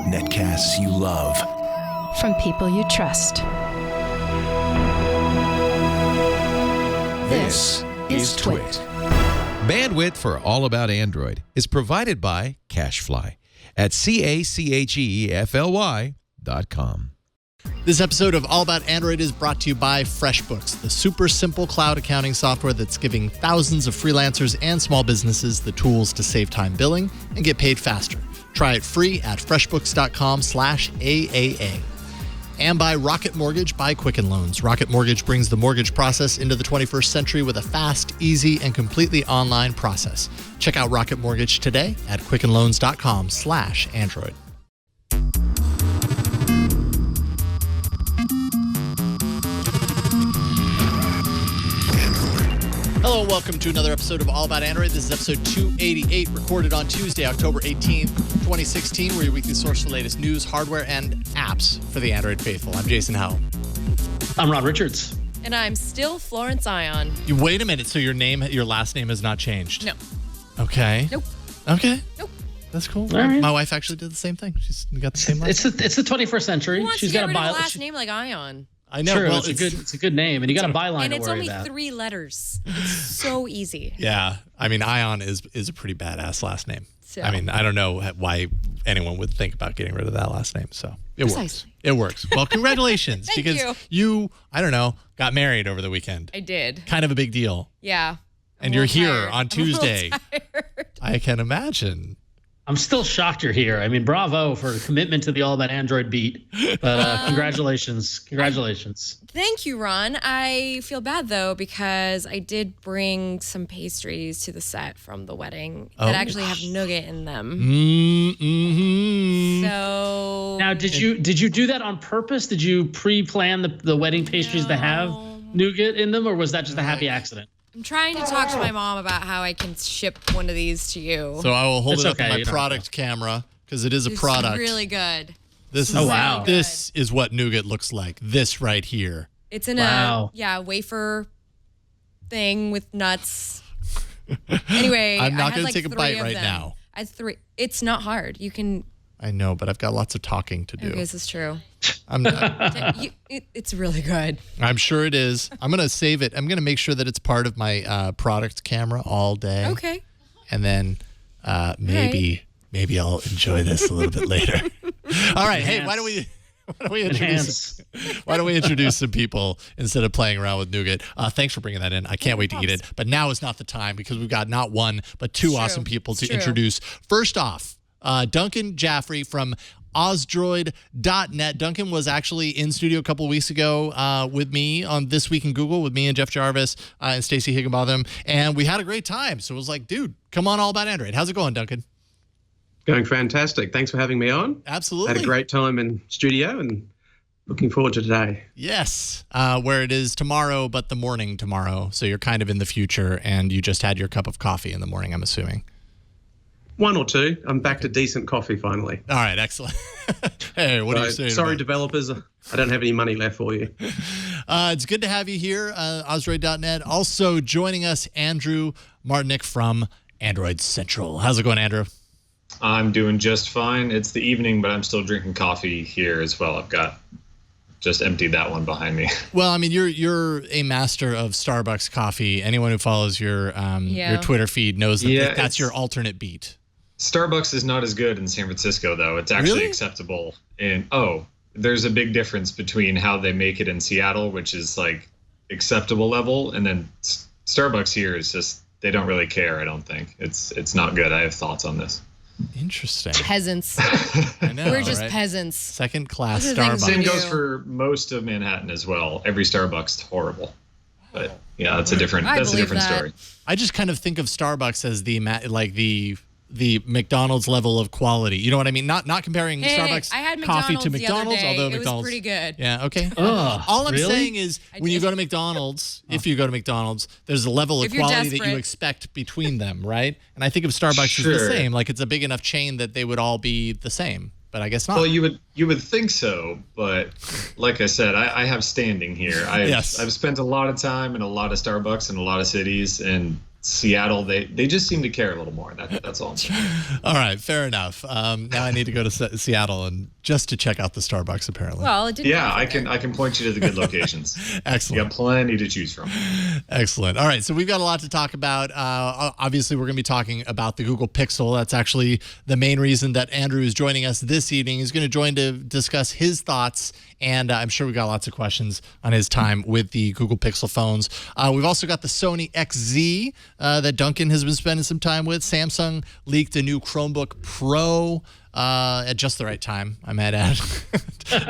Netcasts you love. From people you trust. This is Twit. Bandwidth for All About Android is provided by CacheFly at CacheFly.com. This episode of All About Android is brought to you by FreshBooks, the super simple cloud accounting software that's giving thousands of freelancers and small businesses the tools to save time billing and get paid faster. Try it free at freshbooks.com/AAA. And by Rocket Mortgage by Quicken Loans. Rocket Mortgage brings the mortgage process into the 21st century with a fast, easy, and completely online process. Check out Rocket Mortgage today at quickenloans.com/Android. Hello, welcome to another episode of All About Android. This is episode 288, recorded on Tuesday, October 18th, 2016. We're your weekly source for the latest news, hardware, and apps for the Android faithful. I'm Jason Howell. I'm Ron Richards. And I'm still Florence ION. You wait a minute, so your last name has not changed? No. Okay. Nope. Okay. Nope. That's cool. All right. My wife actually did the same thing. She's got the same It's the 21st century. Who wants She's to got get a rid of a byline. last name like ION? I know. True, Well, it's a good name, and you got a byline And to it's worry only about. 3 letters. It's so easy. Yeah. I mean, Ion is a pretty badass last name. So. I mean, I don't know why anyone would think about getting rid of that last name. So it works. Precisely. It works. Well, congratulations. Thank because you, I don't know, got married over the weekend. I did. Kind of a big deal. Yeah. And you're here on I'm a Tuesday. little tired. I can imagine. I'm still shocked you're here. I mean, bravo for the commitment to the All About Android beat. But congratulations. Congratulations. Thank you, Ron. I feel bad, though, because I did bring some pastries to the set from the wedding that actually have nougat in them. Mm-hmm. So Now, did you do that on purpose? Did you pre-plan the wedding pastries to have nougat in them, or was that just a happy accident? I'm trying to talk to my mom about how I can ship one of these to you. So I will hold It's it up okay, on my you don't product camera because it is a It's product. really good. This is, Oh, wow. This is what nougat looks like. This right here. It's in Wow. a wafer thing with nuts. Anyway, I'm not going gonna to take a bite right now. I had 3. It's not hard. You can. I know, but I've got lots of talking to do. Okay, this is true. It's really good. I'm sure it is. I'm going to save it. I'm going to make sure that it's part of my product camera all day. Okay. And then maybe I'll enjoy this a little bit later. All right. Hey, why don't we introduce some people instead of playing around with nougat? Thanks for bringing that in. I can't wait to eat it. But now is not the time because we've got not one, but 2 awesome people to introduce. First off, Duncan JAFFREY from Ozdroid.net. Duncan was actually in studio a couple of weeks ago with me on This Week in Google with me and Jeff Jarvis and Stacey Higginbotham, and we had a great time. So it was like, dude, come on All About Android. How's it going, Duncan? Going fantastic. Thanks for having me on. Absolutely. Had a great time in studio and looking forward to today. Yes, where it is tomorrow, but the morning tomorrow. So you're kind of in the future, and you just had your cup of coffee in the morning, I'm assuming. 1 or 2. I'm back to decent coffee finally. All right, excellent. Hey, what are you saying? Sorry, developers. I don't have any money left for you. It's good to have you here, Ozdroid.net. Also joining us, Andrew Martonik from Android Central. How's it going, Andrew? I'm doing just fine. It's the evening, but I'm still drinking coffee here as well. I've just emptied that one behind me. Well, I mean, you're a master of Starbucks coffee. Anyone who follows your Twitter feed knows that that's your alternate beat. Starbucks is not as good in San Francisco, though. It's actually acceptable. There's a big difference between how they make it in Seattle, which is like acceptable level, and then Starbucks here is just, they don't really care, I don't think. It's not good. I have thoughts on this. Interesting. Peasants. I know, We're just right? peasants. Second class Those are things Starbucks. Same goes for most of Manhattan as well. Every Starbucks is horrible. But yeah, that's a different story. I just kind of think of Starbucks as the McDonald's level of quality. You know what I mean? Not comparing Starbucks I had coffee to McDonald's the McDonald's, other day. although It was McDonald's pretty good. Yeah, okay. All I'm saying is when you go to McDonald's, if you go to McDonald's, there's a level of quality that you expect between them, right? And I think of Starbucks as the same. Like it's a big enough chain that they would all be the same. But I guess not. Well, you would think so, but like I said, I have standing here. I've spent a lot of time in a lot of Starbucks in a lot of cities, and Seattle, they just seem to care a little more. That's all I'm saying. All right, fair enough. Now I need to go to Seattle and just to check out the Starbucks, apparently. Well, it did. Yeah, I can point you to the good locations. Excellent. You got plenty to choose from. Excellent. All right, so we've got a lot to talk about. Obviously, we're going to be talking about the Google Pixel. That's actually the main reason that Andrew is joining us this evening. He's going to join to discuss his thoughts, and I'm sure we've got lots of questions on his time with the Google Pixel phones. We've also got the Sony XZ that Duncan has been spending some time with. Samsung leaked a new Chromebook Pro at just the right time, I might add.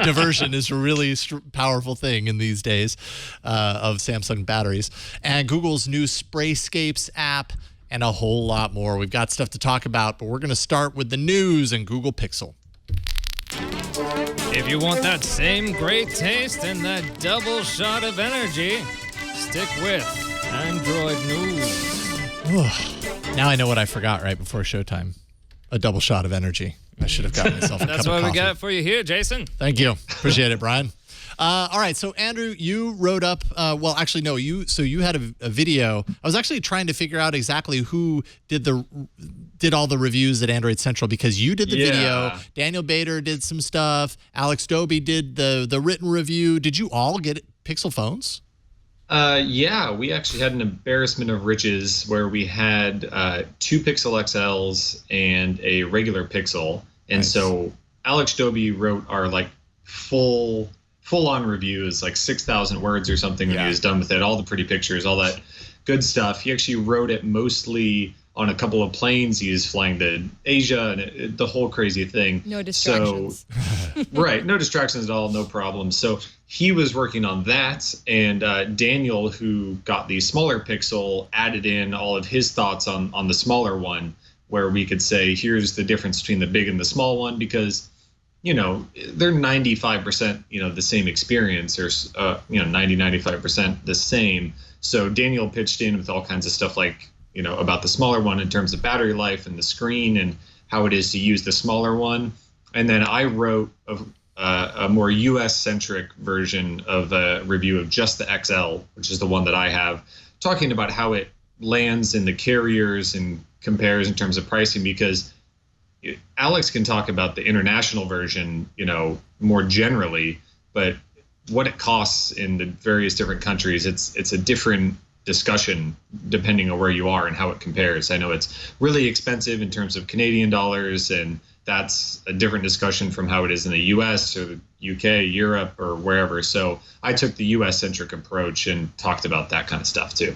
Diversion is a really powerful thing in these days of Samsung batteries. And Google's new Sprayscapes app and a whole lot more. We've got stuff to talk about, but we're going to start with the news and Google Pixel. If you want that same great taste and that double shot of energy, stick with Android News. Now I know what I forgot right before showtime. A double shot of energy. I should have gotten myself a cup of coffee. That's what we got for you here, Jason. Thank you. Appreciate it, Brian. All right, so Andrew, you wrote up. You had a video. I was actually trying to figure out exactly who did all the reviews at Android Central, because you did the video. Daniel Bader did some stuff. Alex Doby did the written review. Did you all get Pixel phones? Yeah, we actually had an embarrassment of riches where we had 2 Pixel XLs and a regular Pixel. And nice. So Alex Doby wrote our full-on review, is like 6,000 words or something when he was done with it. All the pretty pictures, all that good stuff. He actually wrote it mostly on a couple of planes. He was flying to Asia and the whole crazy thing. No distractions. So, right, no distractions at all, no problem. So he was working on that, and Daniel, who got the smaller Pixel, added in all of his thoughts on the smaller one, where we could say, here's the difference between the big and the small one, because, they're 95%, the same experience, or, 95% the same. So Daniel pitched in with all kinds of stuff like, about the smaller one in terms of battery life and the screen and how it is to use the smaller one. And then I wrote a more US-centric version of a review of just the XL, which is the one that I have, talking about how it lands in the carriers and compares in terms of pricing, because Alex can talk about the international version, more generally, but what it costs in the various different countries, it's a different discussion depending on where you are and how it compares. I know it's really expensive in terms of Canadian dollars, and that's a different discussion from how it is in the US or the UK, Europe, or wherever. So I took the US-centric approach and talked about that kind of stuff too.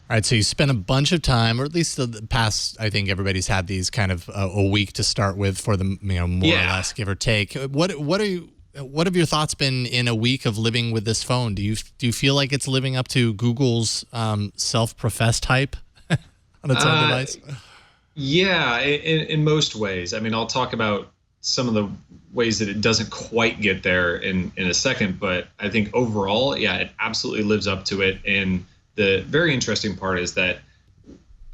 All right, so you spent a bunch of time, or at least the past, I think everybody's had these kind of a week to start with for the, more or less, give or take. What have your thoughts been in a week of living with this phone? Do you feel like it's living up to Google's self-professed hype on its own device? Yeah, in most ways. I mean, I'll talk about some of the ways that it doesn't quite get there in a second, but I think overall, it absolutely lives up to it. And the very interesting part is that,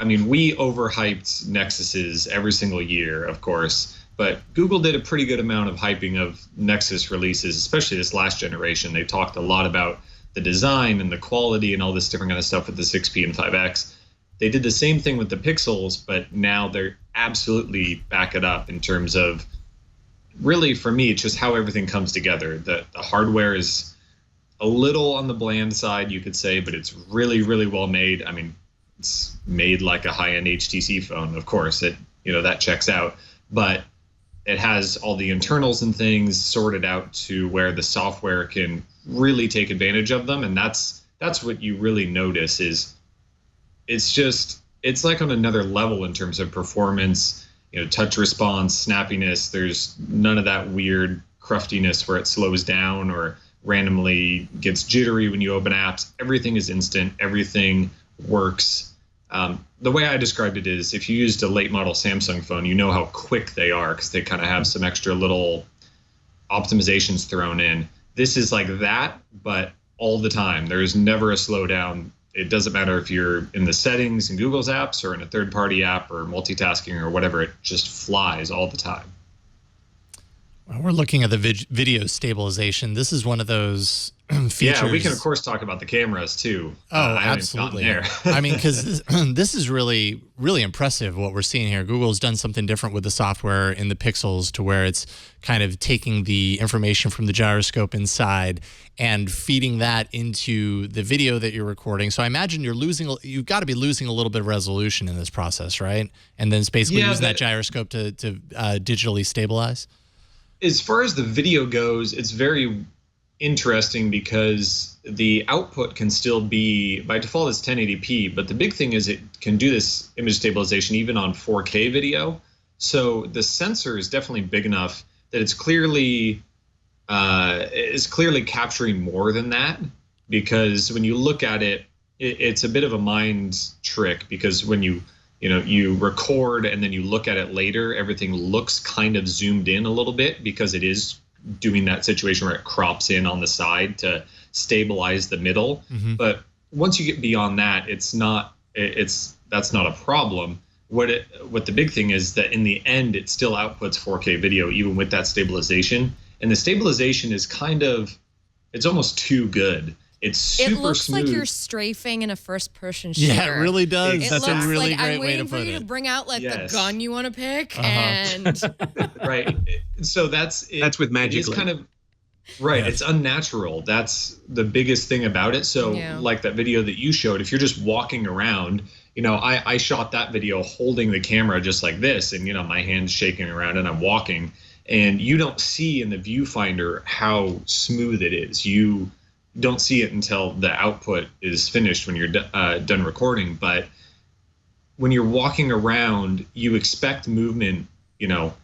we overhyped Nexuses every single year, of course, but Google did a pretty good amount of hyping of Nexus releases, especially this last generation. They talked a lot about the design and the quality and all this different kind of stuff with the 6P and 5X. They did the same thing with the Pixels, but now they're absolutely back it up in terms of, really, for me, it's just how everything comes together. The hardware is a little on the bland side, you could say, but it's really, really well made. It's made like a high-end HTC phone, of course. That checks out. But it has all the internals and things sorted out to where the software can really take advantage of them. And that's what you really notice is it's like on another level in terms of performance, touch response, snappiness. There's none of that weird cruftiness where it slows down or randomly gets jittery when you open apps. Everything is instant. Everything works. The way I described it is, if you used a late model Samsung phone, you know how quick they are because they kind of have some extra little optimizations thrown in. This is like that, but all the time. There is never a slowdown. It doesn't matter if you're in the settings in Google's apps or in a third-party app or multitasking or whatever. It just flies all the time. We're looking at the video stabilization. This is one of those features. Yeah, we can of course talk about the cameras too. Oh, absolutely. There. I mean, because this is really, really impressive what we're seeing here. Google's done something different with the software in the Pixels to where it's kind of taking the information from the gyroscope inside and feeding that into the video that you're recording. So I imagine you've got to be losing a little bit of resolution in this process, right? And then it's basically using that gyroscope to digitally stabilize. As far as the video goes, it's very interesting because the output can still be, by default it's 1080p, but the big thing is it can do this image stabilization even on 4K video. So the sensor is definitely big enough that it's clearly capturing more than that, because when you look at it, it's a bit of a mind trick, because when you record and then you look at it later, everything looks kind of zoomed in a little bit because it is doing that situation where it crops in on the side to stabilize the middle. Mm-hmm. But once you get beyond that, that's not a problem. What the big thing is that in the end, it still outputs 4K video even with that stabilization. And the stabilization is it's almost too good. It's super smooth. It looks like you're strafing in a first-person shooter. Yeah, it really does. That's a really great way to put it. I'm waiting for you to bring out the gun you want to pick, and right. So that's with Magic. It's kind of right. Yes. It's unnatural. That's the biggest thing about it. So, like that video that you showed, if you're just walking around, I shot that video holding the camera just like this, and my hand's shaking around, and I'm walking, and you don't see in the viewfinder how smooth it is. You don't see it until the output is finished when you're done recording. But when you're walking around, you expect movement,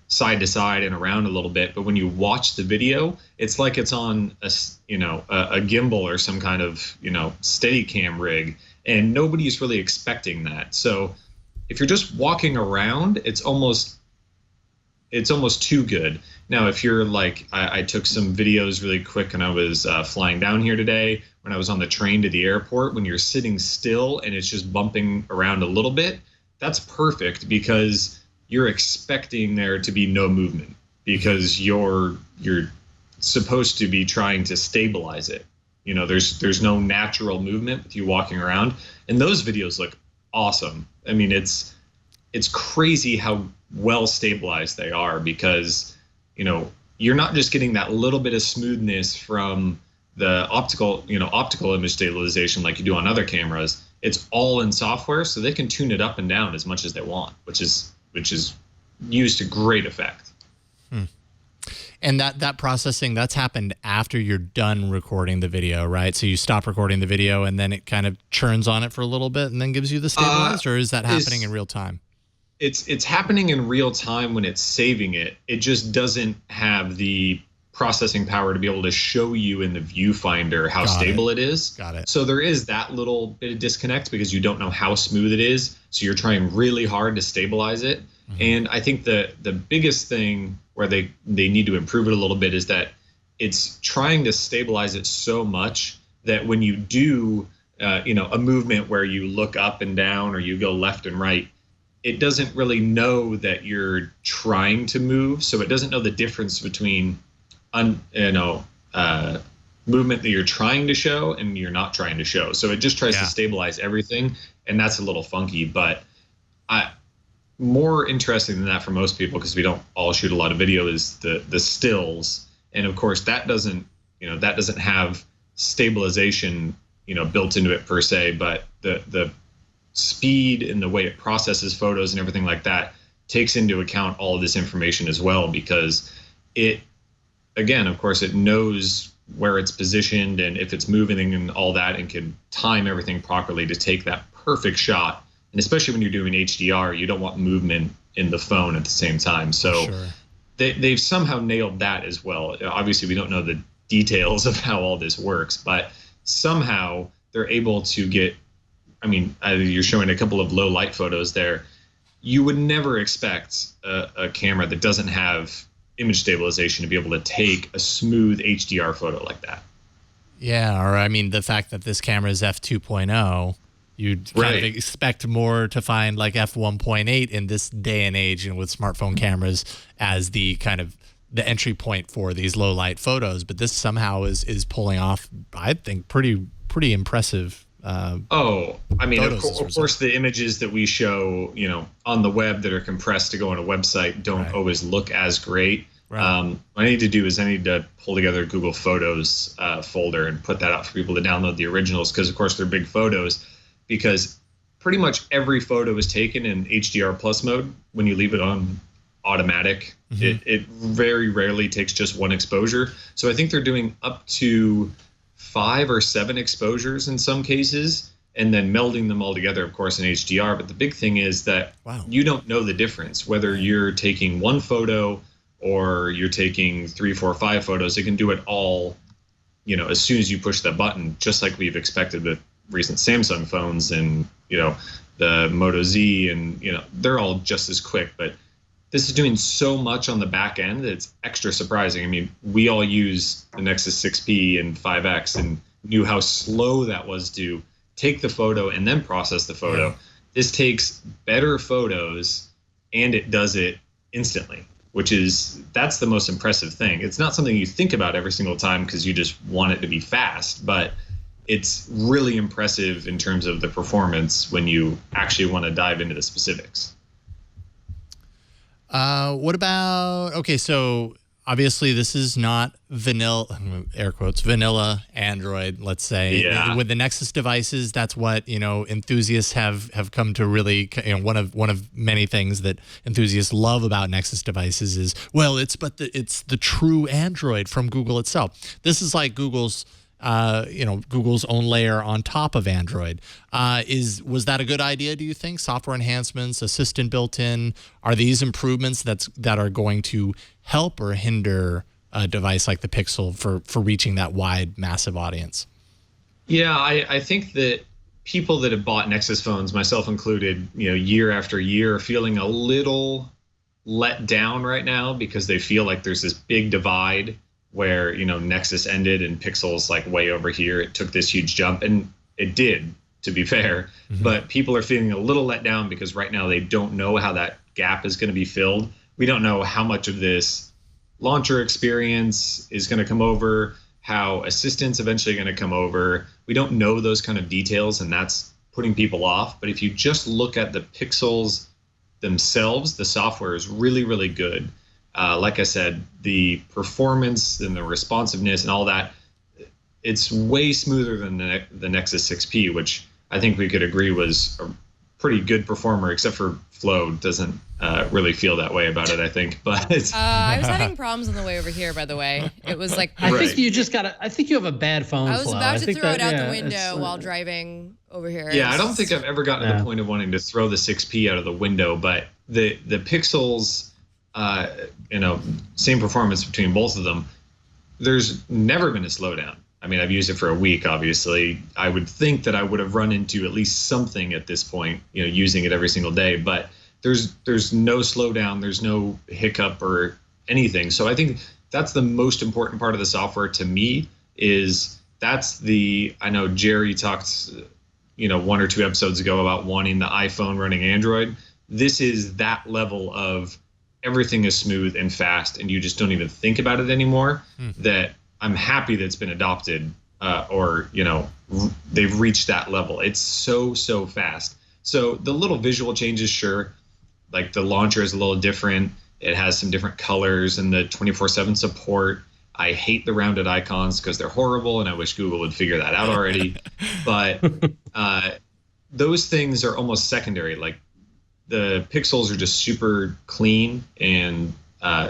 side to side and around a little bit. But when you watch the video, it's like it's on a gimbal or some kind of, Steadicam rig, and nobody's really expecting that. So if you're just walking around, it's almost too good. Now, if you're like, I took some videos really quick and I was flying down here today when I was on the train to the airport, when you're sitting still and it's just bumping around a little bit, that's perfect because you're expecting there to be no movement because you're supposed to be trying to stabilize it. There's no natural movement with you walking around, and those videos look awesome. I mean, it's crazy how well stabilized they are because you're not just getting that little bit of smoothness from the optical image stabilization like you do on other cameras. It's all in software, so they can tune it up and down as much as they want, which is used to great effect. And that processing, that's happened after you're done recording the video, right? So you stop recording the video and then it kind of churns on it for a little bit and then gives you the stabilized, or is that happening in real time? It's happening in real time when it's saving it. It just doesn't have the processing power to be able to show you in the viewfinder how stable it is. Got it. So there is that little bit of disconnect because you don't know how smooth it is. So you're trying really hard to stabilize it. Mm-hmm. And I think the biggest thing where they need to improve it a little bit is that it's trying to stabilize it so much that when you do a movement where you look up and down or you go left and right, it doesn't really know that you're trying to move, so it doesn't know the difference between movement that you're trying to show and you're not trying to show. So it just tries to stabilize everything, and that's a little funky. But more interesting than that for most people, because we don't all shoot a lot of video, is the stills, and of course that doesn't have stabilization built into it per se, but the speed and the way it processes photos and everything like that takes into account all of this information as well, because it knows where it's positioned and if it's moving and all that, and can time everything properly to take that perfect shot. And especially when you're doing HDR, you don't want movement in the phone at the same time. So they've somehow nailed that as well. Obviously, we don't know the details of how all this works, but somehow they're able to get, you're showing a couple of low light photos there. You would never expect a camera that doesn't have image stabilization to be able to take a smooth HDR photo like that. Yeah, or the fact that this camera is f2.0, you'd kind of expect more to find like f1.8 in this day and age, and with smartphone cameras as the kind of the entry point for these low light photos, but this somehow is pulling off, I think, pretty impressive. I mean, of course, the images that we show, on the web that are compressed to go on a website don't always look as great. Right. What I need to do is I need to pull together a Google Photos folder and put that out for people to download the originals, because, of course, they're big photos, because pretty much every photo is taken in HDR plus mode when you leave it on automatic. It very rarely takes just one exposure. So I think they're doing up to 5 or 7 exposures in some cases, and then melding them all together, of course, in HDR. But the big thing is that you don't know the difference, whether you're taking one photo or you're taking 3, 4, 5 photos. It can do it all, as soon as you push the button, just like we've expected with recent Samsung phones and, the Moto Z, and, they're all just as quick. But this is doing so much on the back end that it's extra surprising. I mean, we all use the Nexus 6P and 5X and knew how slow that was to take the photo and then process the photo. This takes better photos and it does it instantly, that's the most impressive thing. It's not something you think about every single time because you just want it to be fast, but it's really impressive in terms of the performance when you actually want to dive into the specifics. What about, so obviously this is not vanilla, air quotes, vanilla Android, let's say. Yeah. With the Nexus devices, that's what, enthusiasts have come to really, one of many things that enthusiasts love about Nexus devices is, it's the true Android from Google itself. This is like Google's own layer on top of Android. Was that a good idea, do you think? Software enhancements, assistant built in, are these improvements that are going to help or hinder a device like the Pixel for reaching that wide, massive audience? Yeah, I think that people that have bought Nexus phones, myself included, year after year, are feeling a little let down right now because they feel like there's this big divide where, Nexus ended and Pixel's like way over here. It took this huge jump, and it did, to be fair. But people are feeling a little let down because right now they don't know how that gap is going to be filled. We don't know how much of this launcher experience is going to come over, how assistant's eventually going to come over. We don't know those kind of details, and that's putting people off. But if you just look at the Pixels themselves, the software is really, really good. Like I said, the performance and the responsiveness and all that, it's way smoother than the Nexus 6P, which I think we could agree was a pretty good performer, except for Flo doesn't really feel that way about it, I think. But I was having problems on the way over here, by the way. It was like I think you just I think you have a bad phone. I was Flo. about to throw it out the window while driving over here. Yeah, I don't think I've ever gotten to the point of wanting to throw the 6P out of the window, but the Pixels, same performance between both of them. There's never been a slowdown. I mean, I've used it for a week, obviously. I would think that I would have run into at least something at this point, using it every single day. But there's no slowdown. There's no hiccup or anything. So I think that's the most important part of the software to me. I know Jerry talked, 1 or 2 episodes ago about wanting the iPhone running Android. This is that level of everything is smooth and fast, and you just don't even think about it anymore. That I'm happy that it's been adopted, or they've reached that level. It's so fast. So the little visual changes, sure, like the launcher is a little different. It has some different colors and the 24/7 support. I hate the rounded icons because they're horrible, and I wish Google would figure that out already. But those things are almost secondary. Like, the Pixels are just super clean and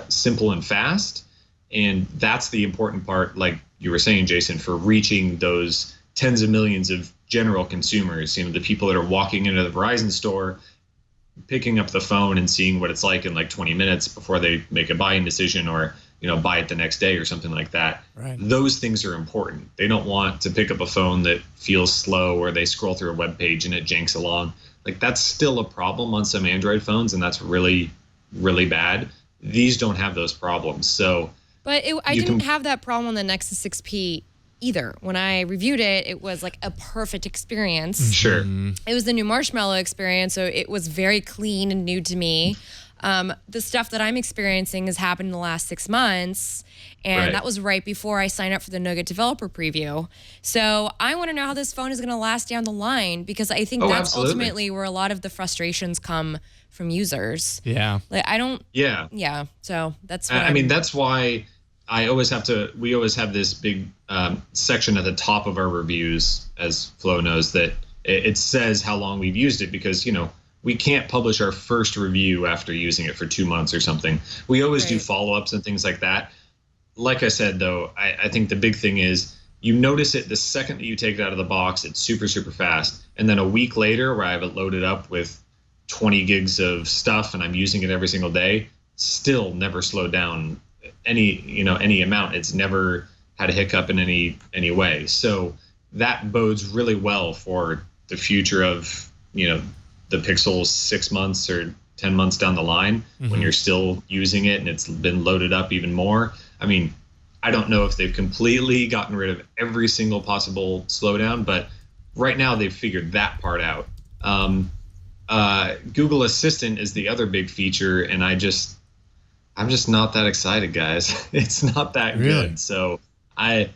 simple and fast. And that's the important part, like you were saying, Jason, for reaching those tens of millions of general consumers, the people that are walking into the Verizon store, picking up the phone and seeing what it's like in like 20 minutes before they make a buying decision or, buy it the next day or something like that. Right. Those things are important. They don't want to pick up a phone that feels slow or they scroll through a web page and it janks along. Like, that's still a problem on some Android phones, and that's really, really bad. These don't have those problems. So, but I didn't have that problem on the Nexus 6P either. When I reviewed it, it was like a perfect experience. Sure. It was the new Marshmallow experience, so it was very clean and new to me. The stuff that I'm experiencing has happened in the last 6 months, and that was right before I signed up for the Nougat developer preview. So I want to know how this phone is going to last down the line, because I think that's ultimately where a lot of the frustrations come from users. Yeah. Like I don't. Yeah. Yeah. So that's. What I mean, that's why we always have this big section at the top of our reviews, as Flo knows, that it says how long we've used it, because, you know, we can't publish our first review after using it for 2 months or something. We always do follow-ups and things like that. Like I said, though, I think the big thing is you notice it the second that you take it out of the box. It's super, super fast. And then a week later, where I have it loaded up with 20 gigs of stuff and I'm using it every single day, still never slowed down any amount. It's never had a hiccup in any way. So that bodes really well for the future of, you know, the Pixel 6 months or 10 months down the line, when you're still using it and it's been loaded up even more. I mean, I don't know if they've completely gotten rid of every single possible slowdown, but right now they've figured that part out. Google Assistant is the other big feature, and I'm just not that excited, guys. It's not that good. So I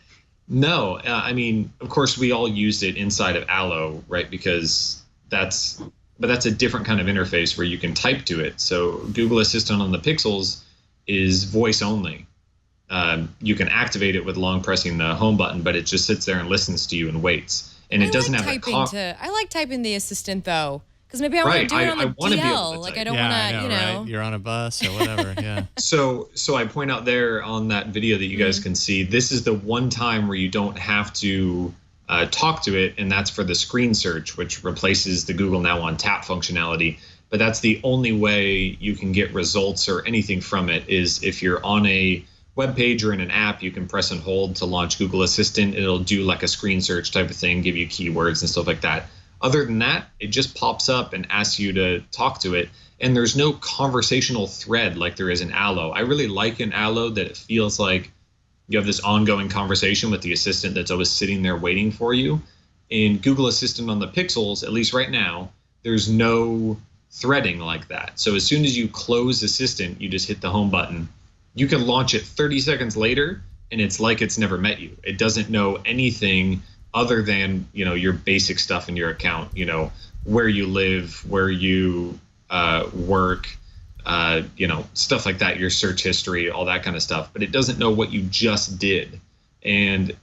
mean, of course, we all used it inside of Allo, right? Because that's a different kind of interface where you can type to it. So Google Assistant on the Pixels is voice only. You can activate it with long pressing the home button, but it just sits there and listens to you and waits. And it doesn't have I like typing the assistant though, because maybe I want to do it on the DL. Like I don't want to, you know. Right? You're on a bus or whatever. Yeah. So I point out there on that video that you guys can see, this is the one time where you don't have to talk to it, and that's for the screen search, which replaces the Google Now on Tap functionality. But that's the only way you can get results or anything from it, is if you're on a web page or in an app, you can press and hold to launch Google Assistant. It'll do like a screen search type of thing, give you keywords and stuff like that. Other than that, it just pops up and asks you to talk to it. And there's no conversational thread like there is in Allo. I really like in Allo that it feels like you have this ongoing conversation with the assistant that's always sitting there waiting for you. In Google Assistant on the Pixels, at least right now, there's no threading like that. So as soon as you close Assistant, you just hit the home button. You can launch it 30 seconds later, and it's like it's never met you. It doesn't know anything other than, you know, your basic stuff in your account, you know, where you live, where you work, you know, stuff like that, your search history, all that kind of stuff. But it doesn't know what you just did. And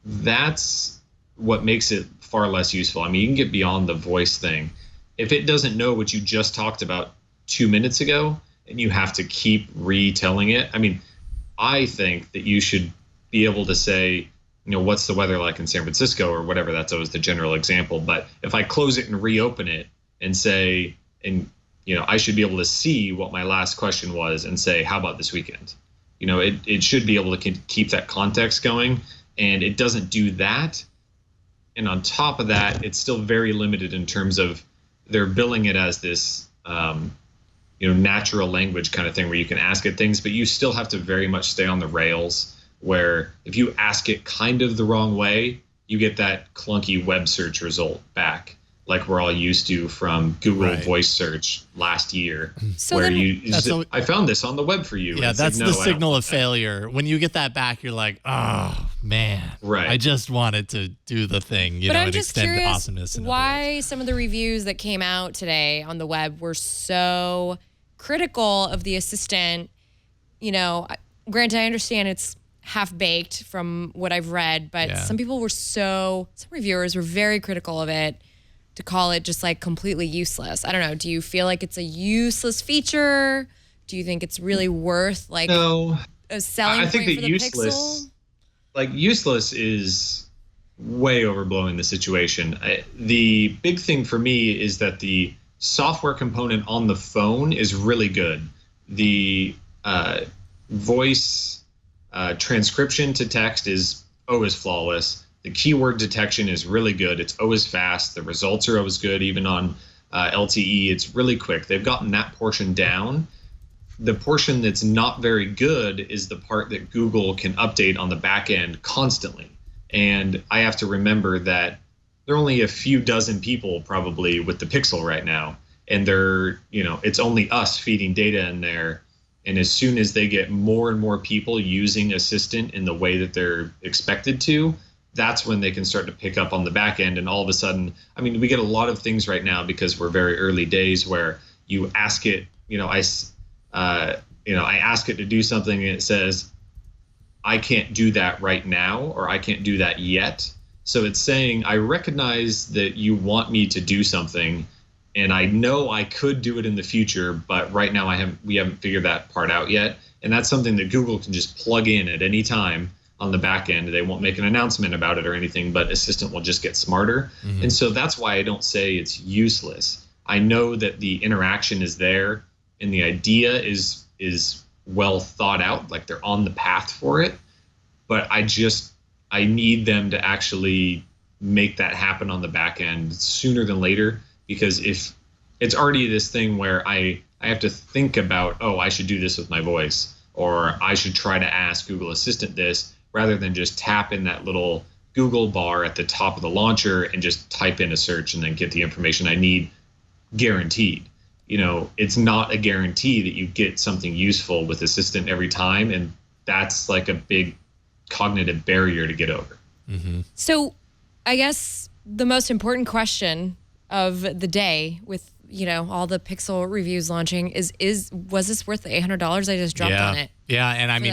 that's what makes it far less useful. I mean, you can get beyond the voice thing. If it doesn't know what you just talked about 2 minutes ago, and you have to keep retelling it. I mean, I think that you should be able to say, you know, what's the weather like in San Francisco or whatever. That's always the general example. But if I close it and reopen it and say, and, you know, I should be able to see what my last question was and say, how about this weekend? You know, it should be able to keep that context going, and it doesn't do that. And on top of that, it's still very limited in terms of they're billing it as this, you know, natural language kind of thing where you can ask it things, but you still have to very much stay on the rails, where if you ask it kind of the wrong way, you get that clunky web search result back, like we're all used to from Google Voice Search last year, so where I found this on the web for you. Yeah, that's the signal of failure. When you get that back, you're like, oh man, I just wanted to do the thing, you know, and extend the awesomeness. Why some of the reviews that came out today on the web were so critical of the assistant. You know, granted, I understand it's half-baked from what I've read, but some reviewers were very critical of it, to call it just like completely useless. I don't know. Do you feel like it's a useless feature? Do you think it's really worth like a selling point for the Pixel? Like useless is way overblowing the situation. The big thing for me is that the software component on the phone is really good. The voice transcription to text is always flawless. The keyword detection is really good. It's always fast. The results are always good, even on LTE. It's really quick. They've gotten that portion down. The portion that's not very good is the part that Google can update on the back end constantly. And I have to remember that there are only a few dozen people probably with the Pixel right now. and they're, it's only us feeding data in there. And as soon as they get more and more people using Assistant in the way that they're expected to, that's when they can start to pick up on the back end. And all of a sudden, I mean, we get a lot of things right now because we're very early days where you ask it, I ask it to do something and it says, I can't do that right now, or I can't do that yet. So it's saying, I recognize that you want me to do something, and I know I could do it in the future, but right now we haven't figured that part out yet. And that's something that Google can just plug in at any time on the back end. They won't make an announcement about it or anything, but Assistant will just get smarter. Mm-hmm. And so that's why I don't say it's useless. I know that the interaction is there and the idea is well thought out, like they're on the path for it, but I need them to actually make that happen on the back end sooner than later, because if it's already this thing where I have to think about, I should do this with my voice, or I should try to ask Google Assistant this, rather than just tap in that little Google bar at the top of the launcher and just type in a search and then get the information I need guaranteed. It's not a guarantee that you get something useful with Assistant every time, and that's like a big cognitive barrier to get over. Mm-hmm. So I guess the most important question of the day with, all the Pixel reviews launching was this worth the $800 I just dropped on it? Yeah, and I mean,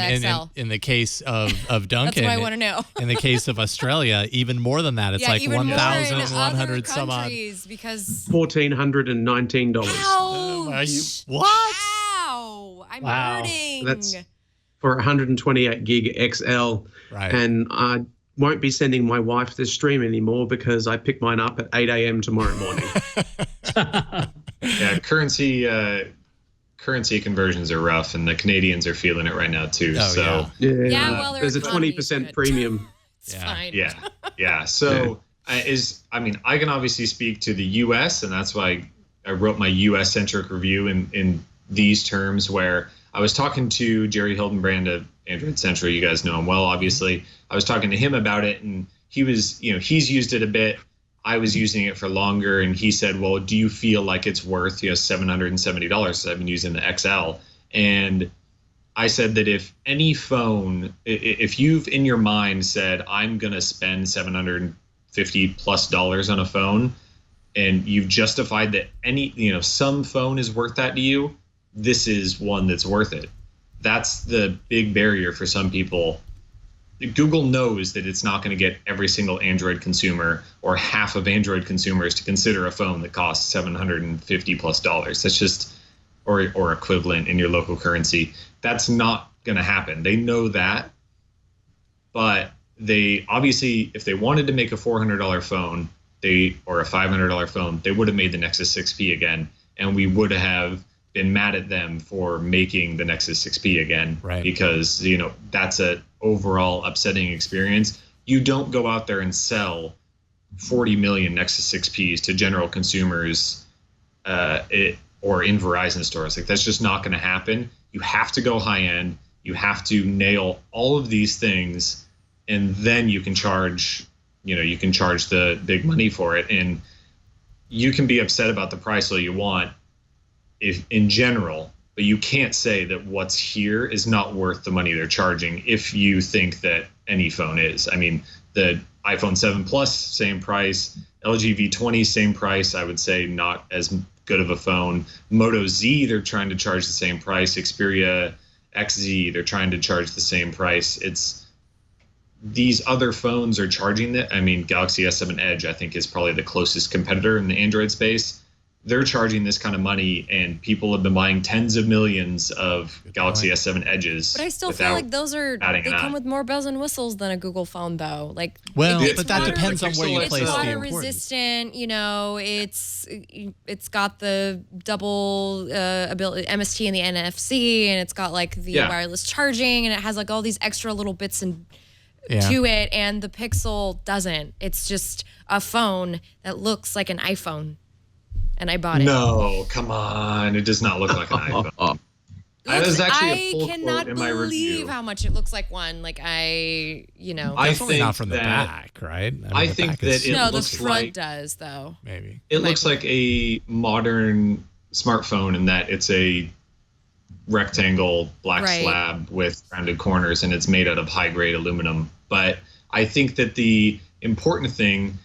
in the case of Duncan, that's what I want to know. In the case of Australia, even more than that. It's like 1,100 some odd. Because $1,419. Ouch! What? Ow! I'm hurting. That's for 128 gig XL, right? And I won't be sending my wife this stream anymore because I pick mine up at 8 a.m. tomorrow morning. Yeah, currency conversions are rough, and the Canadians are feeling it right now too. Well, there's a 20% premium. It's fine. Yeah. So I can obviously speak to the U.S., and that's why I wrote my U.S. centric review in these terms, where I was talking to Jerry Hildenbrand of Android Central. You guys know him well, obviously. I was talking to him about it, and he was, he's used it a bit. I was using it for longer, and he said, well, do you feel like it's worth, $770? I've been using the XL. And I said that if any phone, if you've in your mind said, I'm going to spend $750+ on a phone, and you've justified that some phone is worth that to you, this is one that's worth it. That's the big barrier for some people. Google knows that it's not going to get every single Android consumer or half of Android consumers to consider a phone that costs $750+. That's just, or equivalent in your local currency. That's not going to happen. They know that, but they obviously, if they wanted to make a $400 phone, or a $500 phone, they would have made the Nexus 6P again, and we would have been mad at them for making the Nexus 6P again, right? Because that's a overall upsetting experience. You don't go out there and sell 40 million Nexus 6Ps to general consumers or in Verizon stores. Like, that's just not going to happen. You have to go high end. You have to nail all of these things, and then you can charge the big money for it. And you can be upset about the price all you want, if in general, but you can't say that what's here is not worth the money they're charging if you think that any phone is. I mean, the iPhone 7 Plus, same price. LG V20, same price. I would say not as good of a phone. Moto Z, they're trying to charge the same price. Xperia XZ, they're trying to charge the same price. These other phones are charging that. I mean, Galaxy S7 Edge, I think, is probably the closest competitor in the Android space. They're charging this kind of money, and people have been buying tens of millions of Galaxy S7 Edges. But I still feel like they come with more bells and whistles than a Google phone, though. Like, but that depends on where you place the importance. It's water resistant. It's got the double ability, MST and the NFC, and it's got like the wireless charging, and it has like all these extra little bits to it, and the Pixel doesn't. It's just a phone that looks like an iPhone. And I bought it. No, come on. It does not look like an iPhone. was actually a full cannot quote in my believe review. how much it looks like one. Like I Definitely think not from the that- back, right? I the think back that is- it no, the looks front like does though. maybe. it looks like a modern smartphone in that it's a rectangle black Right. slab with rounded corners, and it's made out of high grade aluminum. But I think that the important thing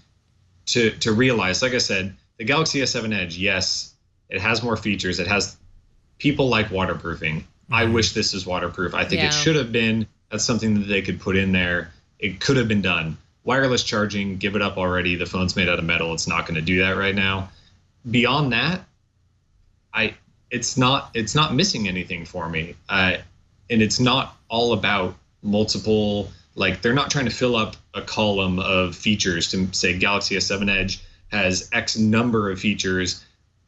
to realize, like I said, the Galaxy S7 Edge, yes, it has more features. It has people like waterproofing. I wish this is waterproof. I think Yeah. it should have been. That's something that they could put in there. It could have been done. Wireless charging, give it up already. The phone's made out of metal. It's not going to do that right now. Beyond that, it's not missing anything for me. And it's not all about multiple, like they're not trying to fill up a column of features to say Galaxy S7 Edge has X number of features.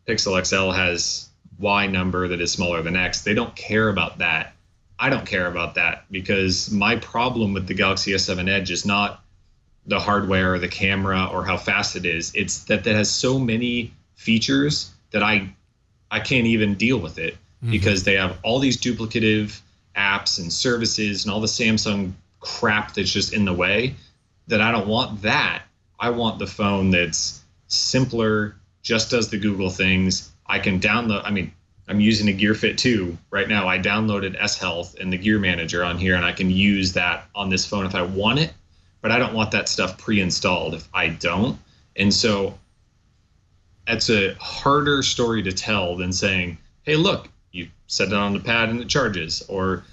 Pixel XL has Y number that is smaller than X. They don't care about that. I don't care about that because my problem with the Galaxy S7 Edge is not the hardware or the camera or how fast it is. It's that it has so many features that I can't even deal with it because they have all these duplicative apps and services and all the Samsung crap that's just in the way that I don't want that. I want the phone that's simpler, just does the Google things. I can download, I mean, I'm using a Gear Fit 2 right now. I downloaded S Health and the Gear Manager on here, and I can use that on this phone if I want it, but I don't want that stuff pre-installed if I don't. And so it's a harder story to tell than saying, hey, look, you set it on the pad and it charges, or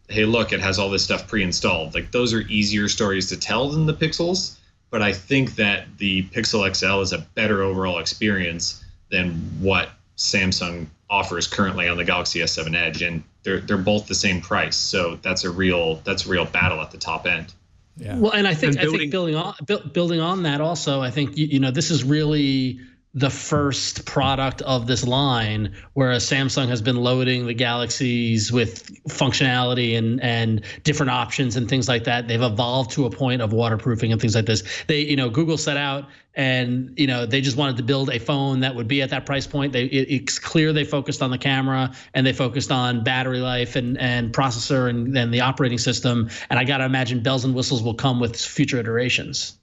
hey, look, it has all this stuff pre-installed. Like those are easier stories to tell than the Pixels, but I think that the Pixel XL is a better overall experience than what Samsung offers currently on the Galaxy S7 Edge, and they're both the same price. So that's a real battle at the top end. Yeah. Well, and I think building building on that also, I think this is really the first product of this line, whereas Samsung has been loading the Galaxies with functionality and different options and things like that. They've evolved to a point of waterproofing and things like this. They, Google set out and, they just wanted to build a phone that would be at that price point. It's clear they focused on the camera and they focused on battery life and processor and then the operating system. And I got to imagine bells and whistles will come with future iterations.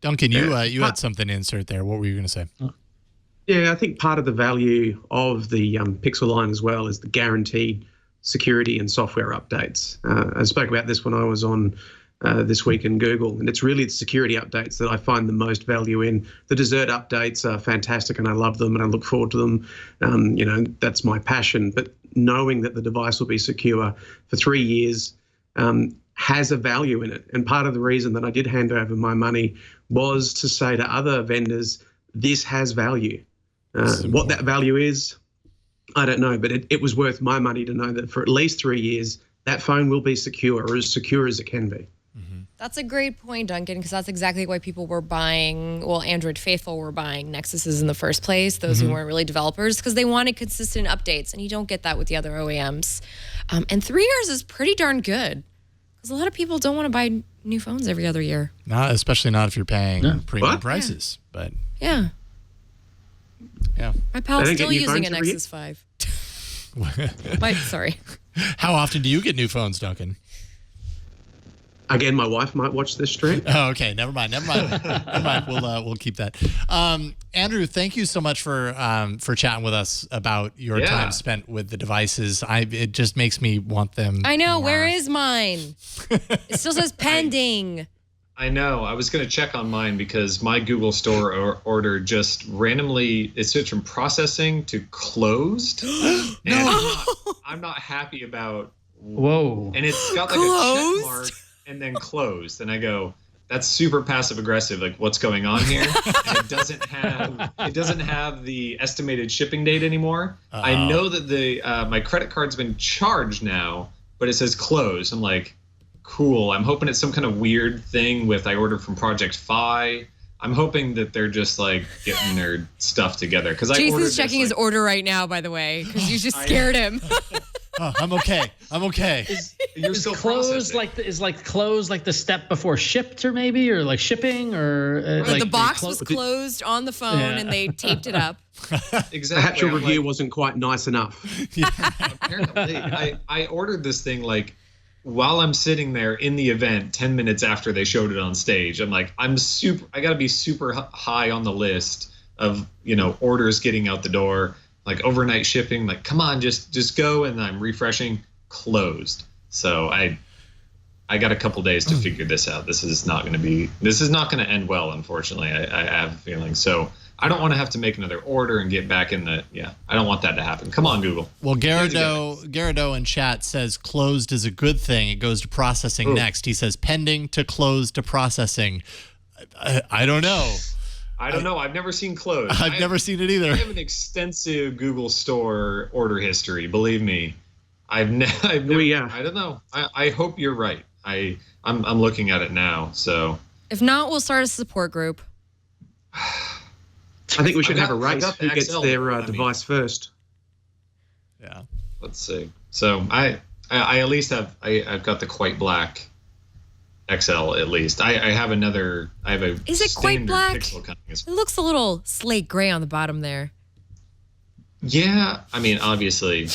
Duncan, you had something to insert there. What were you going to say? Yeah, I think part of the value of the Pixel line as well is the guaranteed security and software updates. I spoke about this when I was on This Week in Google, and it's really the security updates that I find the most value in. The dessert updates are fantastic, and I love them, and I look forward to them. That's my passion. But knowing that the device will be secure for 3 years has a value in it. And part of the reason that I did hand over my money was to say to other vendors, this has value. What that value is, I don't know, but it was worth my money to know that for at least 3 years, that phone will be secure, or as secure as it can be. That's a great point, Duncan, because that's exactly why people were buying, Android faithful were buying Nexuses in the first place, those who weren't really developers, because they wanted consistent updates, and you don't get that with the other OEMs. And 3 years is pretty darn good, because a lot of people don't want to buy new phones every other year. Especially not if you're paying premium What? prices. But Yeah. yeah. My pal's don't still get new using phones an every year? Nexus 5. Sorry. How often do you get new phones, Duncan? Again, my wife might watch this stream. Oh, okay. Never mind. We'll keep that. Andrew, thank you so much for chatting with us about your time spent with the devices. It just makes me want them. I know. more. Where is mine? It still says pending. I know. I was going to check on mine because my Google Store order just randomly, it switched from processing to closed. And I'm not happy about. Whoa. And it's got like a check mark and then closed. And I go, that's super passive aggressive. Like, what's going on here? And it doesn't have the estimated shipping date anymore. I know that my credit card's been charged now, but it says closed. I'm like, cool. I'm hoping it's some kind of weird thing with I ordered from Project Fi. I'm hoping that they're just like getting their stuff together. Because Jason's checking his order right now, by the way, because you just scared him. I'm okay. You're Is still closed processing. closed like the step before shipped or maybe or like shipping or Like the box was closed on the phone and they taped it up. Exactly. The actual I'm review like, wasn't quite nice enough. apparently, I ordered this thing like while I'm sitting there in the event 10 minutes after they showed it on stage. I'm like, I got to be super high on the list of, orders getting out the door, like overnight shipping, like, come on, just go. And I'm refreshing, closed. So I got a couple days to figure this out. This is not going to end well, unfortunately. I have a feeling. So I don't want to have to make another order and get back in I don't want that to happen. Come on, Google. Well, Garrido in chat says closed is a good thing. It goes to processing next. He says pending to closed to processing. I don't know. I don't know. I've never seen closed. I've never seen it either. I have an extensive Google Store order history. Believe me, I've never. I don't know. I hope you're right. I'm looking at it now. So if not, we'll start a support group. I think we should have a race who gets their device first. Yeah. Let's see. So I at least I've got the quite black XL at least. I have another. I have a. Is it quite black? Pixel It looks a little slate gray on the bottom there. Yeah, I mean, obviously,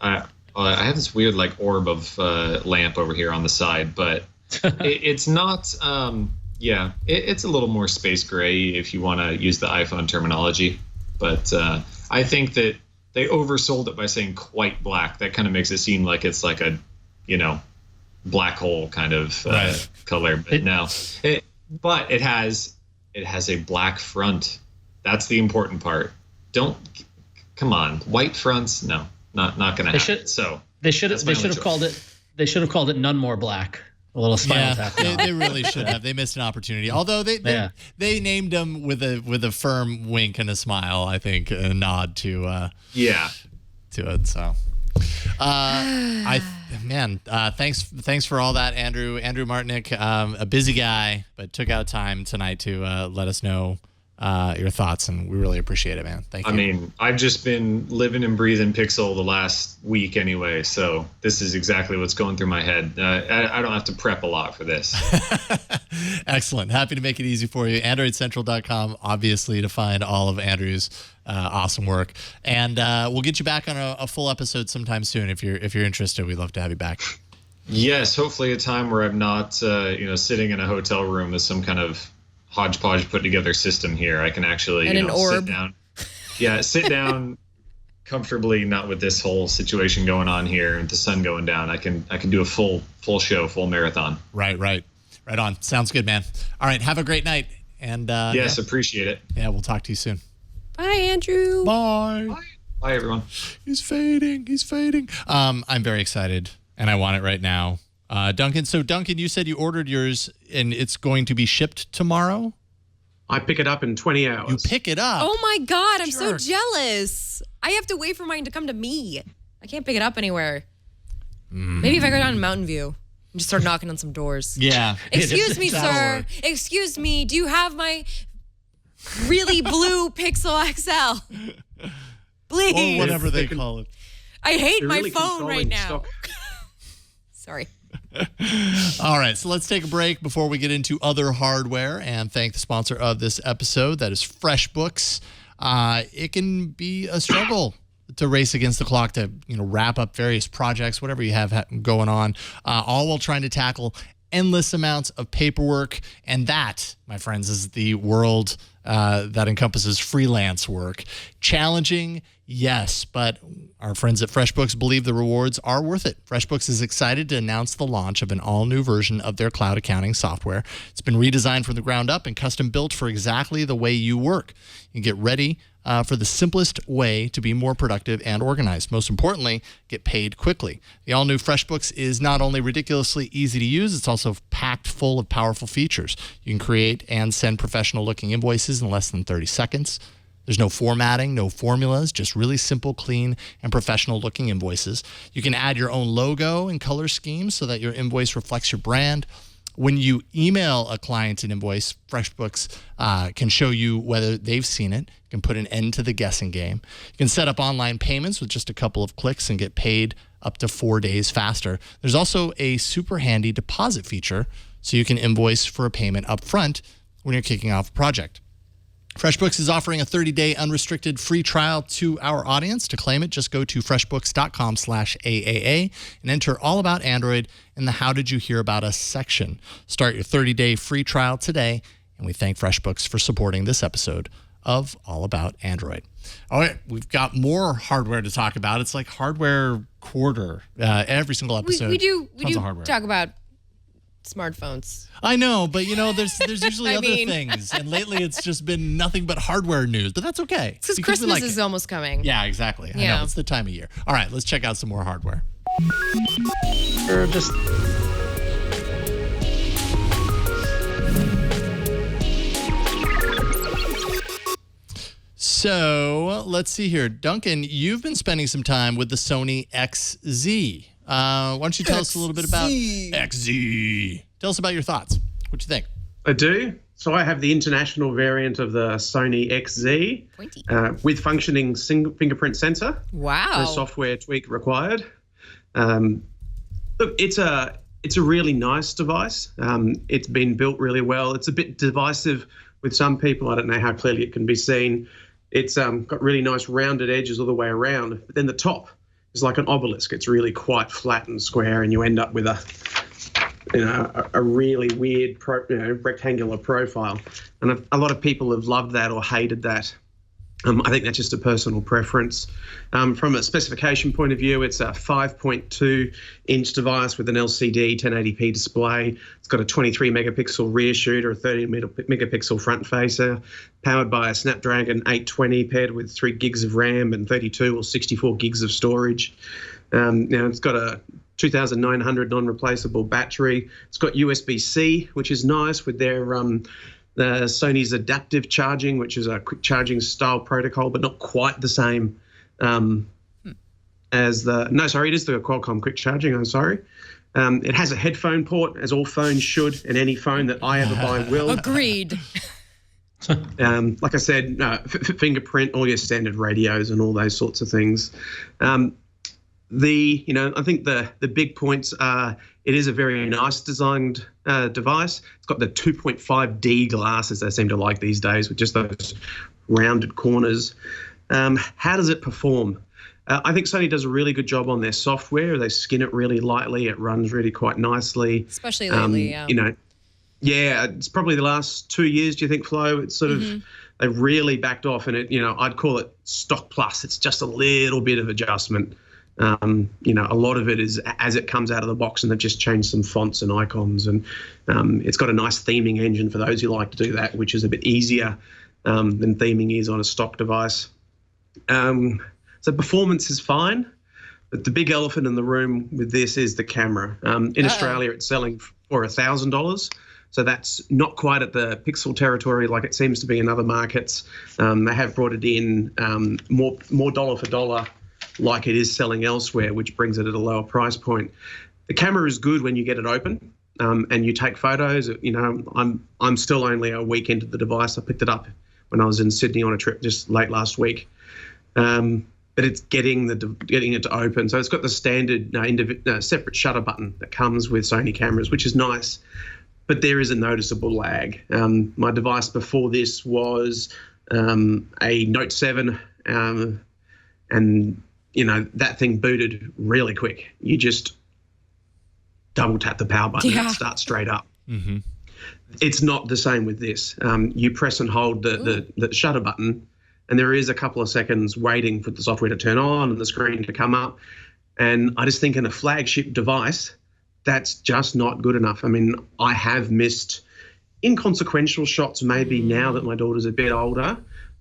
I have this weird like orb of lamp over here on the side, but it's not. It's a little more space gray if you want to use the iPhone terminology. But I think that they oversold it by saying quite black. That kind of makes it seem like it's like a, black hole kind of color. But it has a black front. That's the important part. Come on, white fronts. No, not going to happen. They should have called it none more black. A little spinal tap. They really should have. They missed an opportunity. Although they named them with a firm wink and a smile. I think a nod to it. So, thanks for all that, Andrew. Andrew Martonik, a busy guy, but took out time tonight to let us know your thoughts, and we really appreciate it, man. Thank you. I mean, I've just been living and breathing Pixel the last week anyway, so this is exactly what's going through my head. I don't have to prep a lot for this. Excellent. Happy to make it easy for you. AndroidCentral.com, obviously, to find all of Andrew's awesome work, and we'll get you back on a full episode sometime soon if you're interested. We'd love to have you back. Yes, hopefully a time where I'm not sitting in a hotel room with some kind of hodgepodge put together system here. I can actually sit down. Yeah, sit down comfortably, not with this whole situation going on here and the sun going down. I can do a full show, full marathon. Right on. Sounds good, man. All right, have a great night. And yes, appreciate it. Yeah, we'll talk to you soon. Bye, Andrew. Bye. Bye, everyone. He's fading. I'm very excited, and I want it right now. Duncan, you said you ordered yours and it's going to be shipped tomorrow? I pick it up in 20 hours. You pick it up? Oh my God, I'm so jealous. I have to wait for mine to come to me. I can't pick it up anywhere. Maybe if I go down to Mountain View and just start knocking on some doors. Yeah. Excuse me, sir. Excuse me. Do you have my really blue Pixel XL? Please. Or whatever they call it. I hate my phone right now. Sorry. All right, so let's take a break before we get into other hardware and thank the sponsor of this episode, that is FreshBooks. It can be a struggle to race against the clock to wrap up various projects, whatever you have going on, all while trying to tackle endless amounts of paperwork. And that, my friends, is the world that encompasses freelance work. Challenging, yes, but our friends at FreshBooks believe the rewards are worth it. FreshBooks is excited to announce the launch of an all-new version of their cloud accounting software. It's been redesigned from the ground up and custom built for exactly the way you work. You can get ready for the simplest way to be more productive and organized. Most importantly, get paid quickly. The all-new FreshBooks is not only ridiculously easy to use, it's also packed full of powerful features. You can create and send professional-looking invoices in less than 30 seconds. There's no formatting, no formulas, just really simple, clean, and professional-looking invoices. You can add your own logo and color schemes so that your invoice reflects your brand. When you email a client an invoice, FreshBooks can show you whether they've seen it. You can put an end to the guessing game. You can set up online payments with just a couple of clicks and get paid up to 4 days faster. There's also a super handy deposit feature, so you can invoice for a payment up front when you're kicking off a project. FreshBooks is offering a 30-day unrestricted free trial to our audience. To claim it, just go to freshbooks.com/AAA and enter All About Android in the How Did You Hear About Us section. Start your 30-day free trial today, and we thank FreshBooks for supporting this episode of All About Android. All right, we've got more hardware to talk about. It's like hardware quarter every single episode. We do hardware. talk about smartphones. I know, but there's usually other things, and lately it's just been nothing but hardware news. But that's okay. Because Christmas is almost coming. Yeah, exactly. I know, it's the time of year. All right, let's check out some more hardware. So let's see here. Duncan, you've been spending some time with the Sony XZ. Why don't you tell us a little bit about XZ? Tell us about your thoughts. What do you think? I do. So I have the international variant of the Sony XZ with functioning fingerprint sensor. Wow. No software tweak required. Look, it's a really nice device. It's been built really well. It's a bit divisive with some people. I don't know how clearly it can be seen. It's got really nice rounded edges all the way around. But then the top is like an obelisk. It's really quite flat and square, and you end up with a really weird rectangular profile. And a lot of people have loved that or hated that. I think that's just a personal preference. From a specification point of view, it's a 5.2-inch device with an LCD 1080p display. It's got a 23-megapixel rear shooter, a 30-megapixel front facer, powered by a Snapdragon 820 paired with 3 gigs of RAM and 32 or 64 gigs of storage. Now, it's got a 2,900 non-replaceable battery. It's got USB-C, which is nice with their the Sony's adaptive charging, which is a quick charging style protocol, but not quite the same as the... No, sorry, it is the Qualcomm quick charging, I'm sorry. It has a headphone port, as all phones should, and any phone that I ever buy will. Agreed. Like I said, fingerprint, all your standard radios and all those sorts of things. I think the big points are it is a very nice designed device. It's got the 2.5D glasses they seem to like these days with just those rounded corners. How does it perform? I think Sony does a really good job on their software. They skin it really lightly. It runs really quite nicely. Especially lately, yeah. Yeah, it's probably the last 2 years, do you think, Flo? It's sort of, they've really backed off, and I'd call it stock plus. It's just a little bit of adjustment. A lot of it is as it comes out of the box, and they've just changed some fonts and icons, and it's got a nice theming engine for those who like to do that, which is a bit easier than theming is on a stock device. So performance is fine, but the big elephant in the room with this is the camera. In Australia, it's selling for $1,000. So that's not quite at the Pixel territory like it seems to be in other markets. They have brought it in more dollar for dollar like it is selling elsewhere, which brings it at a lower price point. The camera is good when you get it open and you take photos. I'm still only a week into the device. I picked it up when I was in Sydney on a trip just late last week. But it's getting it to open. So it's got the standard separate shutter button that comes with Sony cameras, which is nice. But there is a noticeable lag. My device before this was a Note 7, and that thing booted really quick. You just double tap the power button and it starts straight up. Mm-hmm. It's not the same with this. You press and hold the shutter button, and there is a couple of seconds waiting for the software to turn on and the screen to come up. And I just think in a flagship device, that's just not good enough. I mean, I have missed inconsequential shots maybe now that my daughter's a bit older,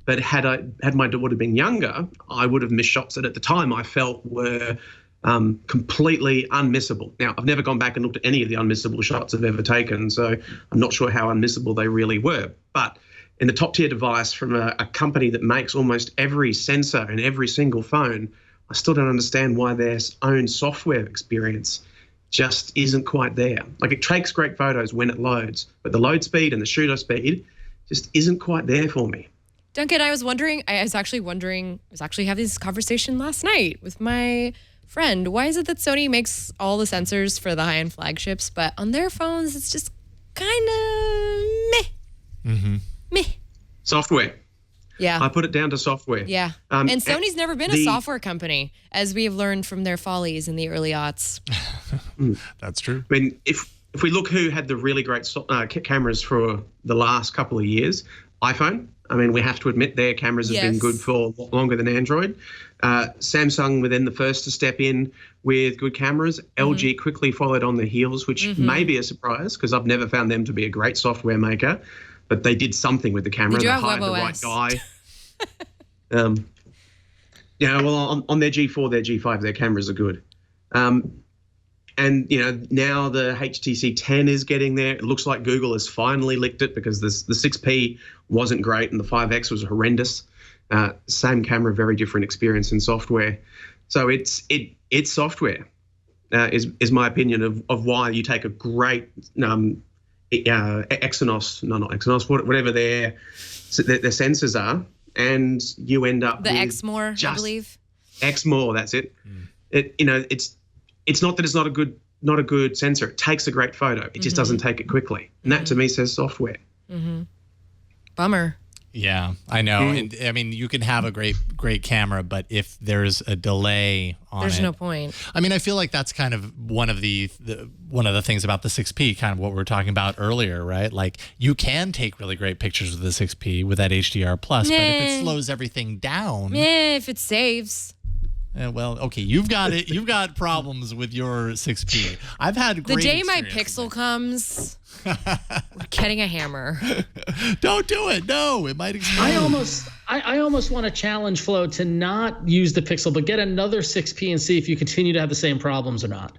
but had my daughter been younger, I would have missed shots that at the time I felt were completely unmissable. Now, I've never gone back and looked at any of the unmissable shots I've ever taken, so I'm not sure how unmissable they really were. But in a top-tier device from a company that makes almost every sensor in every single phone, I still don't understand why their own software experience just isn't quite there. Like, it takes great photos when it loads, but the load speed and the shutter speed just isn't quite there for me. Duncan, I was actually having this conversation last night with my friend. Why is it that Sony makes all the sensors for the high-end flagships, but on their phones, it's just kind of meh? Meh. Software. Yeah. I put it down to software. Yeah. And Sony's never been a software company, as we have learned from their follies in the early aughts. That's true. I mean, if we look who had the really great cameras for the last couple of years, iPhone. I mean, we have to admit their cameras have been good for longer than Android. Samsung were then the first to step in with good cameras. LG quickly followed on the heels, which may be a surprise because I've never found them to be a great software maker. But they did something with the camera. They hired the right guy. Well, on their G4, their G5, their cameras are good. And, now the HTC 10 is getting there. It looks like Google has finally licked it because the 6P wasn't great and the 5X was horrendous. Same camera, very different experience in software. So it's software, is my opinion of why you take a great Exynos, not Exynos, whatever their sensors are, and you end up the with Exmor, I believe. Exmor, that's it. It's not that it's not a good sensor. It takes a great photo. It just doesn't take it quickly, and that to me says software. Bummer. Yeah, I know. And, I mean, you can have a great camera, but if there's a delay on there's no point. I mean, I feel like that's kind of one of the things about the 6P, kind of what we were talking about earlier, right? Like, you can take really great pictures with the 6P with that HDR+, but if it slows everything down... if it saves... well, okay, you've got it. You've got problems with your 6P. I've had great the day my experience Pixel comes, we're getting a hammer. Don't do it. No, it might explode. I almost want to challenge Flo to not use the Pixel, but get another 6P and see if you continue to have the same problems or not.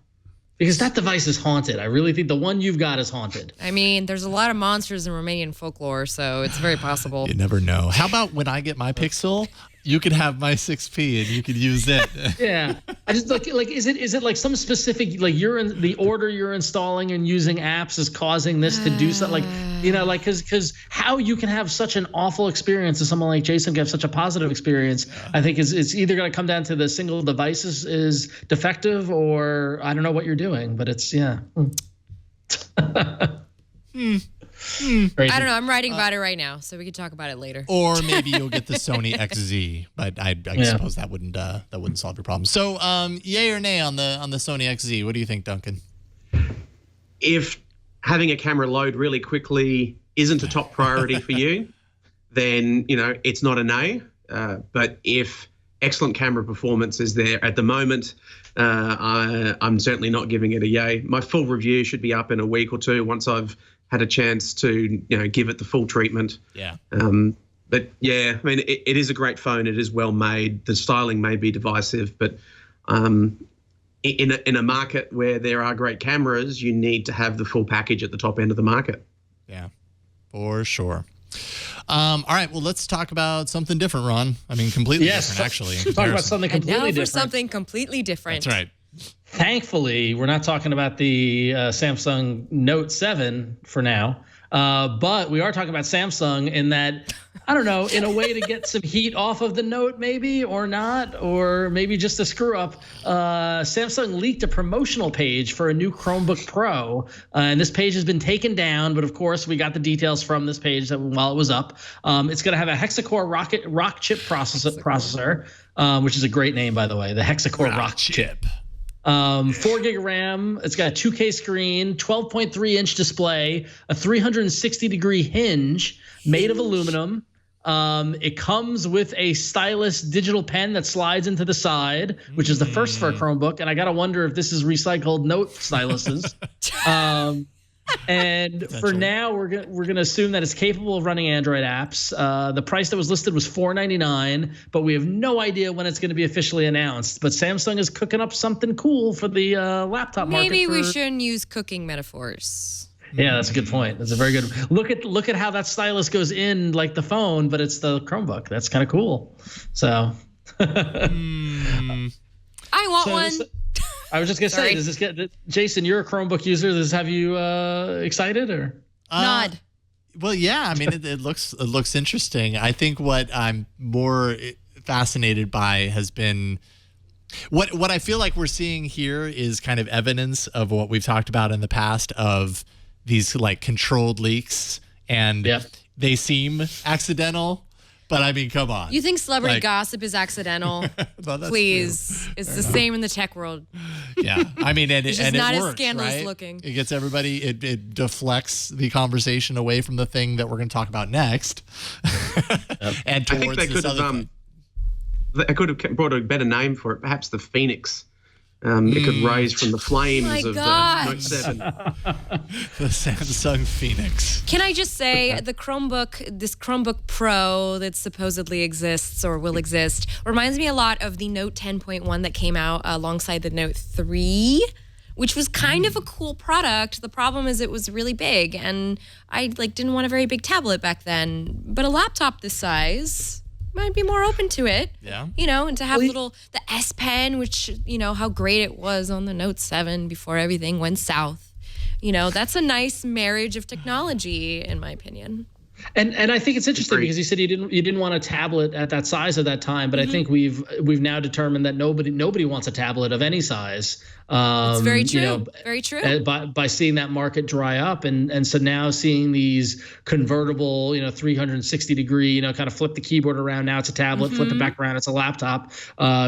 Because that device is haunted. I really think the one you've got is haunted. I mean, there's a lot of monsters in Romanian folklore, so it's very possible. You never know. How about when I get my Pixel, you can have my 6P and you can use it. Yeah. I just like is it like some specific, like you're in the order you're installing and using apps is causing this to do something, like because how you can have such an awful experience and someone like Jason can have such a positive experience, I think it's either going to come down to the single device is defective or I don't know what you're doing, but it's I don't know. I'm writing about it right now, so we can talk about it later. Or maybe you'll get the Sony XZ, but I suppose that wouldn't solve your problem. So, yay or nay on the Sony XZ? What do you think, Duncan? If having a camera load really quickly isn't a top priority for you, then it's not a nay. But if excellent camera performance is there at the moment, I'm certainly not giving it a yay. My full review should be up in a week or two once I've had a chance to give it the full treatment. Yeah. But yeah, I mean, it is a great phone. It is well made. The styling may be divisive, but in a market where there are great cameras, you need to have the full package at the top end of the market. Yeah, for sure. All right, well, let's talk about something different, Ron. I mean, completely different, actually. Talk about something completely different. Something completely different. That's right. Thankfully, we're not talking about the Samsung Note 7 for now, but we are talking about Samsung in that, I don't know, in a way to get some heat off of the Note maybe or not, or maybe just a screw up. Samsung leaked a promotional page for a new Chromebook Pro, and this page has been taken down, but of course we got the details from this page while it was up. It's going to have a hexa-core rock chip processor, which is a great name, by the way, the hexa-core rock chip. 4 gig of RAM. It's got a 2K screen, 12.3-inch display, a 360-degree hinge made of aluminum. It comes with a stylus digital pen that slides into the side, which is the first for a Chromebook. And I got to wonder if this is recycled Note styluses. And for now, we're gonna assume that it's capable of running Android apps. The price that was listed was $499, but we have no idea when it's going to be officially announced. But Samsung is cooking up something cool for the laptop market. Maybe we shouldn't use cooking metaphors. Yeah, that's a good point. That's a very good. Look at how that stylus goes in like the phone, but it's the Chromebook. That's kind of cool. So. I want one. I was just gonna say, does this get Jason? You're a Chromebook user. Does this have you excited or Nod? Well, yeah. I mean, it looks interesting. I think what I'm more fascinated by has been what I feel like we're seeing here is kind of evidence of what we've talked about in the past of these like controlled leaks, and they seem accidental. But I mean, come on. You think celebrity gossip is accidental? Well, Please. True. It's the same in the tech world. Yeah. I mean, and, It's just and not it as works, scandalous right? looking. It gets everybody, it deflects the conversation away from the thing that we're going to talk about next. And towards I think they this could other have thing. they could have brought a better name for it, perhaps the Phoenix. It could rise from the flames of the Note 7. The Samsung Phoenix. Can I just say this Chromebook Pro that supposedly exists or will exist reminds me a lot of the Note 10.1 that came out alongside the Note 3, which was kind of a cool product. The problem is it was really big, and I didn't want a very big tablet back then. But a laptop this size might be more open to it. Yeah. And to have the S Pen, which, how great it was on the Note 7 before everything went south. That's a nice marriage of technology, in my opinion. And I think it's interesting because you said you didn't want a tablet at that size at that time, but I think we've now determined that nobody wants a tablet of any size. It's very true. Very true. By seeing that market dry up, and so now seeing these convertible, 360 degree, kind of flip the keyboard around. Now it's a tablet. Flip it back around. It's a laptop.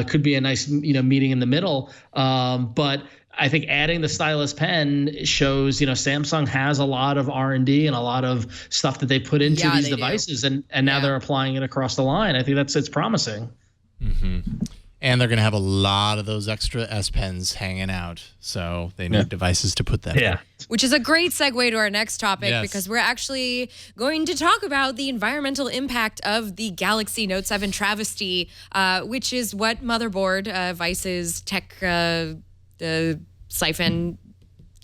Could be a nice meeting in the middle. But I think adding the stylus pen shows, Samsung has a lot of R&D and a lot of stuff that they put into these devices, and now they're applying it across the line. I think it's promising. Mm-hmm. And they're going to have a lot of those extra S Pens hanging out, so they need devices to put them in. Which is a great segue to our next topic, because we're actually going to talk about the environmental impact of the Galaxy Note 7 travesty, which is what Motherboard, Vice's tech siphon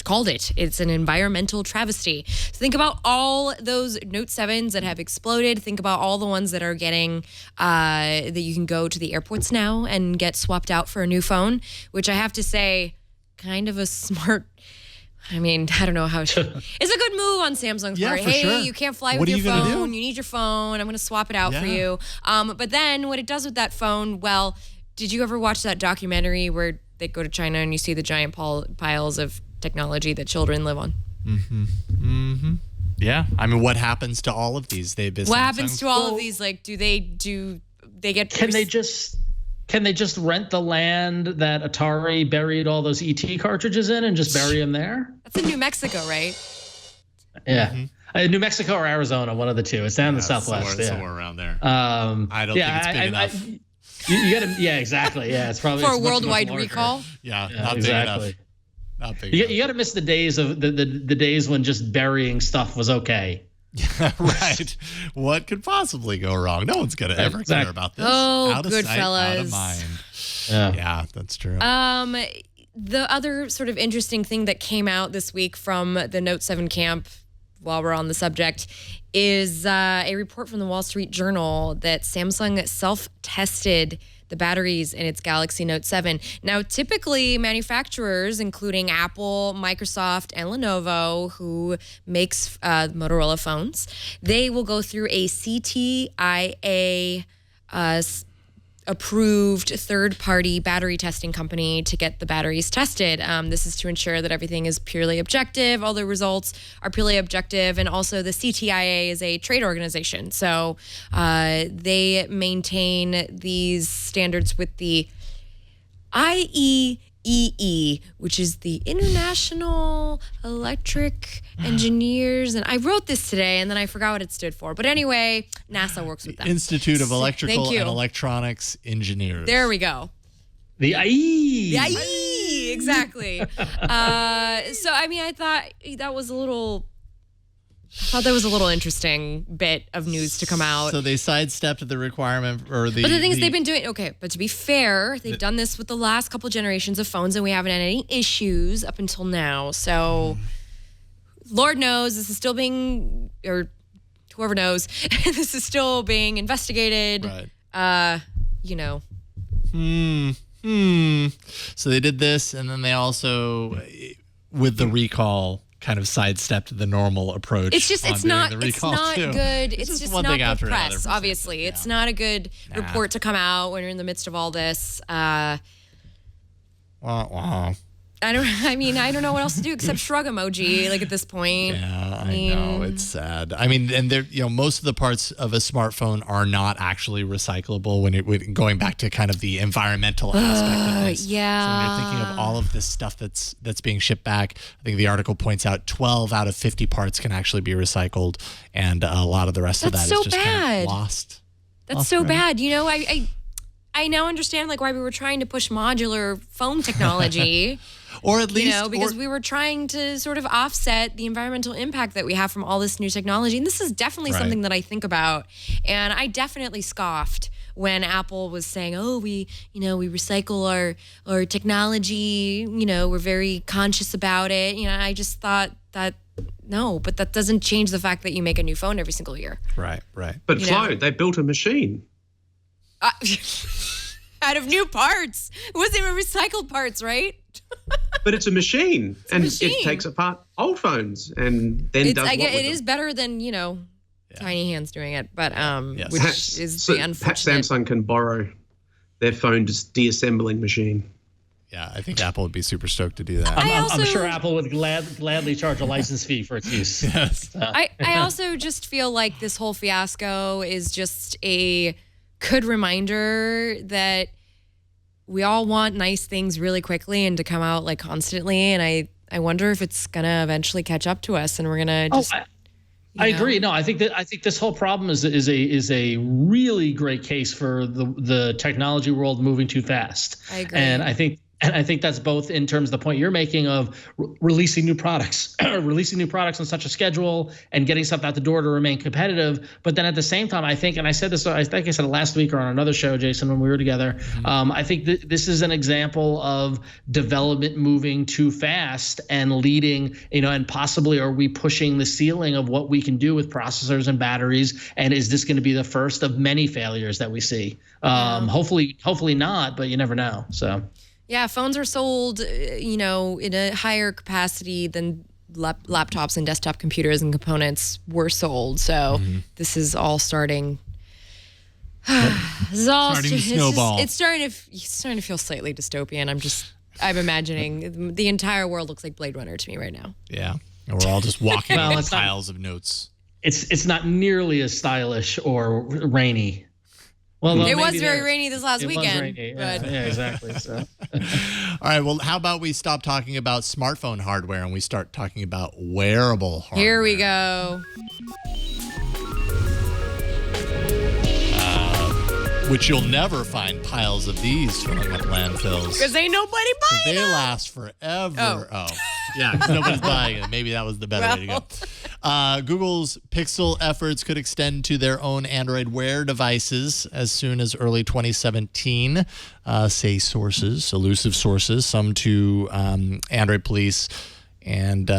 called it. It's an environmental travesty. So think about all those Note 7s that have exploded. Think about all the ones that are getting that you can go to the airports now and get swapped out for a new phone, which I have to say, kind of a smart. I mean, I don't know how. It's a good move on Samsung's part. Hey, you can't fly with your phone. You need your phone. I'm going to swap it out for you. But then what it does with that phone, well, did you ever watch that documentary where they go to China and you see the giant piles of technology that children live on? Mm-hmm. Mm-hmm. Yeah. I mean, what happens to all of these? What happens to all of these? Do they get? Can they just rent the land that Atari buried all those ET cartridges in and just bury them there? That's in New Mexico, right? Yeah. New Mexico or Arizona, one of the two. It's down in the Southwest. Somewhere around there. I don't think it's big enough. You got to, exactly. Yeah, it's probably for a worldwide recall. Not exactly. big enough. Not big enough. You got to miss the days of the days when just burying stuff was okay. Right. What could possibly go wrong? No one's gonna ever care about this. Oh, out of good sight, fellas. out of mind. Yeah, that's true. The other sort of interesting thing that came out this week from the Note 7 camp, while we're on the subject, is a report from the Wall Street Journal that Samsung self-tested the batteries in its Galaxy Note 7. Now, typically manufacturers, including Apple, Microsoft, and Lenovo, who makes Motorola phones, they will go through a CTIA approved third-party battery testing company to get the batteries tested. This is to ensure that everything is purely objective, all the results are purely objective, and also the CTIA is a trade organization. So they maintain these standards with the IEEE, which is the International Electric Engineers, and I wrote this today and then I forgot what it stood for. But anyway, NASA works with them. Institute of Electrical and Electronics Engineers. There we go. The IE. The IE, exactly. So I mean, I thought that was a little interesting bit of news to come out. So they sidestepped the requirement or the. But the thing is, they've been doing okay. But to be fair, they've done this with the last couple generations of phones, and we haven't had any issues up until now. So, Lord knows this is still being, or whoever knows, this is still being investigated. Right. So they did this, and then they also, with the recall, kind of sidestepped the normal approach. It's just, it's not good. It's just one not thing good after press, another. obviously. It's not a good report to come out when you're in the midst of all this. I don't know what else to do except shrug emoji, like, at this point. Yeah, I know. It's sad. I mean, and there, most of the parts of a smartphone are not actually recyclable when going back to kind of the environmental aspect of this. Yeah. So when you're thinking of all of this stuff that's being shipped back, I think the article points out 12 out of 50 parts can actually be recycled, and a lot of the rest of that is just kind of lost. That's so bad. I now understand, like, why we were trying to push modular phone technology. Or at least, because we were trying to sort of offset the environmental impact that we have from all this new technology. And this is definitely something that I think about. And I definitely scoffed when Apple was saying, "Oh, we recycle our technology. We're very conscious about it." I just thought that no, but that doesn't change the fact that you make a new phone every single year. Right. But Flo, they built a machine. Out of new parts. It wasn't even recycled parts, right? But it's a machine, it takes apart old phones and then does what with it is better than tiny hands doing it, but which is the unfortunate. Perhaps Samsung can borrow their phone deassembling machine. Yeah, I think Apple would be super stoked to do that. I'm sure Apple would gladly charge a license fee for its use. Yes. I also just feel like this whole fiasco is just a good reminder that we all want nice things really quickly and to come out like constantly. And I wonder if it's going to eventually catch up to us and we're going to just... I agree. No, I think this whole problem is a really great case for the technology world moving too fast. I agree. And I think that's both in terms of the point you're making of releasing new products, on such a schedule and getting stuff out the door to remain competitive. But then at the same time, I think, and I said this, I think I said it last week or on another show, Jason, when we were together, I think this is an example of development moving too fast and leading, and possibly are we pushing the ceiling of what we can do with processors and batteries? And is this going to be the first of many failures that we see? Hopefully not, but you never know. So. Yeah, phones are sold, in a higher capacity than laptops and desktop computers and components were sold. So this is all starting. This is all starting to snowball. It's starting to feel slightly dystopian. I'm imagining the entire world looks like Blade Runner to me right now. Yeah, and we're all just walking on piles of notes. It's not nearly as stylish or rainy. Well, it was very rainy this last weekend. Yeah, exactly. So. All right. Well, how about we stop talking about smartphone hardware and we start talking about wearable hardware? Here we go. Which you'll never find piles of these filling up landfills. Because ain't nobody buying them. They them. last forever. Oh. Yeah, because nobody's buying it. Maybe that was the better way to go. Google's Pixel efforts could extend to their own Android Wear devices as soon as early 2017, say sources, elusive sources, some to Android Police and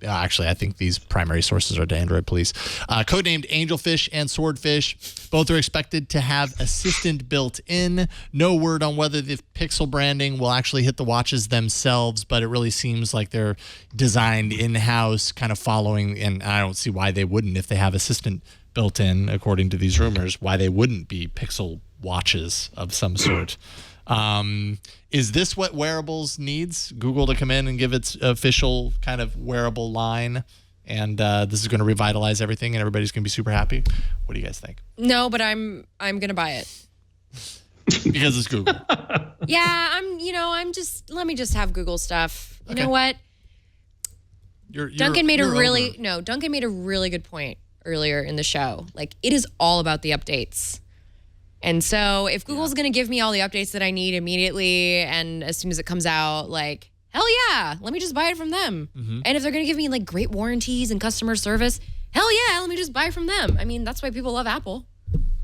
actually, I think these primary sources are to Android Police. Codenamed Angelfish and Swordfish. Both are expected to have Assistant built in. No word on whether the Pixel branding will actually hit the watches themselves, but it really seems like they're designed in-house, kind of following, and I don't see why they wouldn't if they have Assistant built in, according to these rumors, why they wouldn't be Pixel watches of some sort. Is this what wearables needs? Google to come in and give its official kind of wearable line, and this is going to revitalize everything, and everybody's going to be super happy. What do you guys think? No, but I'm going to buy it because it's Google. Yeah, let me just have Google stuff. You know what? Duncan made a really good point earlier in the show. Like, it is all about the updates. And so if Google's going to give me all the updates that I need immediately and as soon as it comes out, like, hell yeah, let me just buy it from them. And if they're going to give me like great warranties and customer service, hell yeah, let me just buy from them. I mean, that's why people love Apple,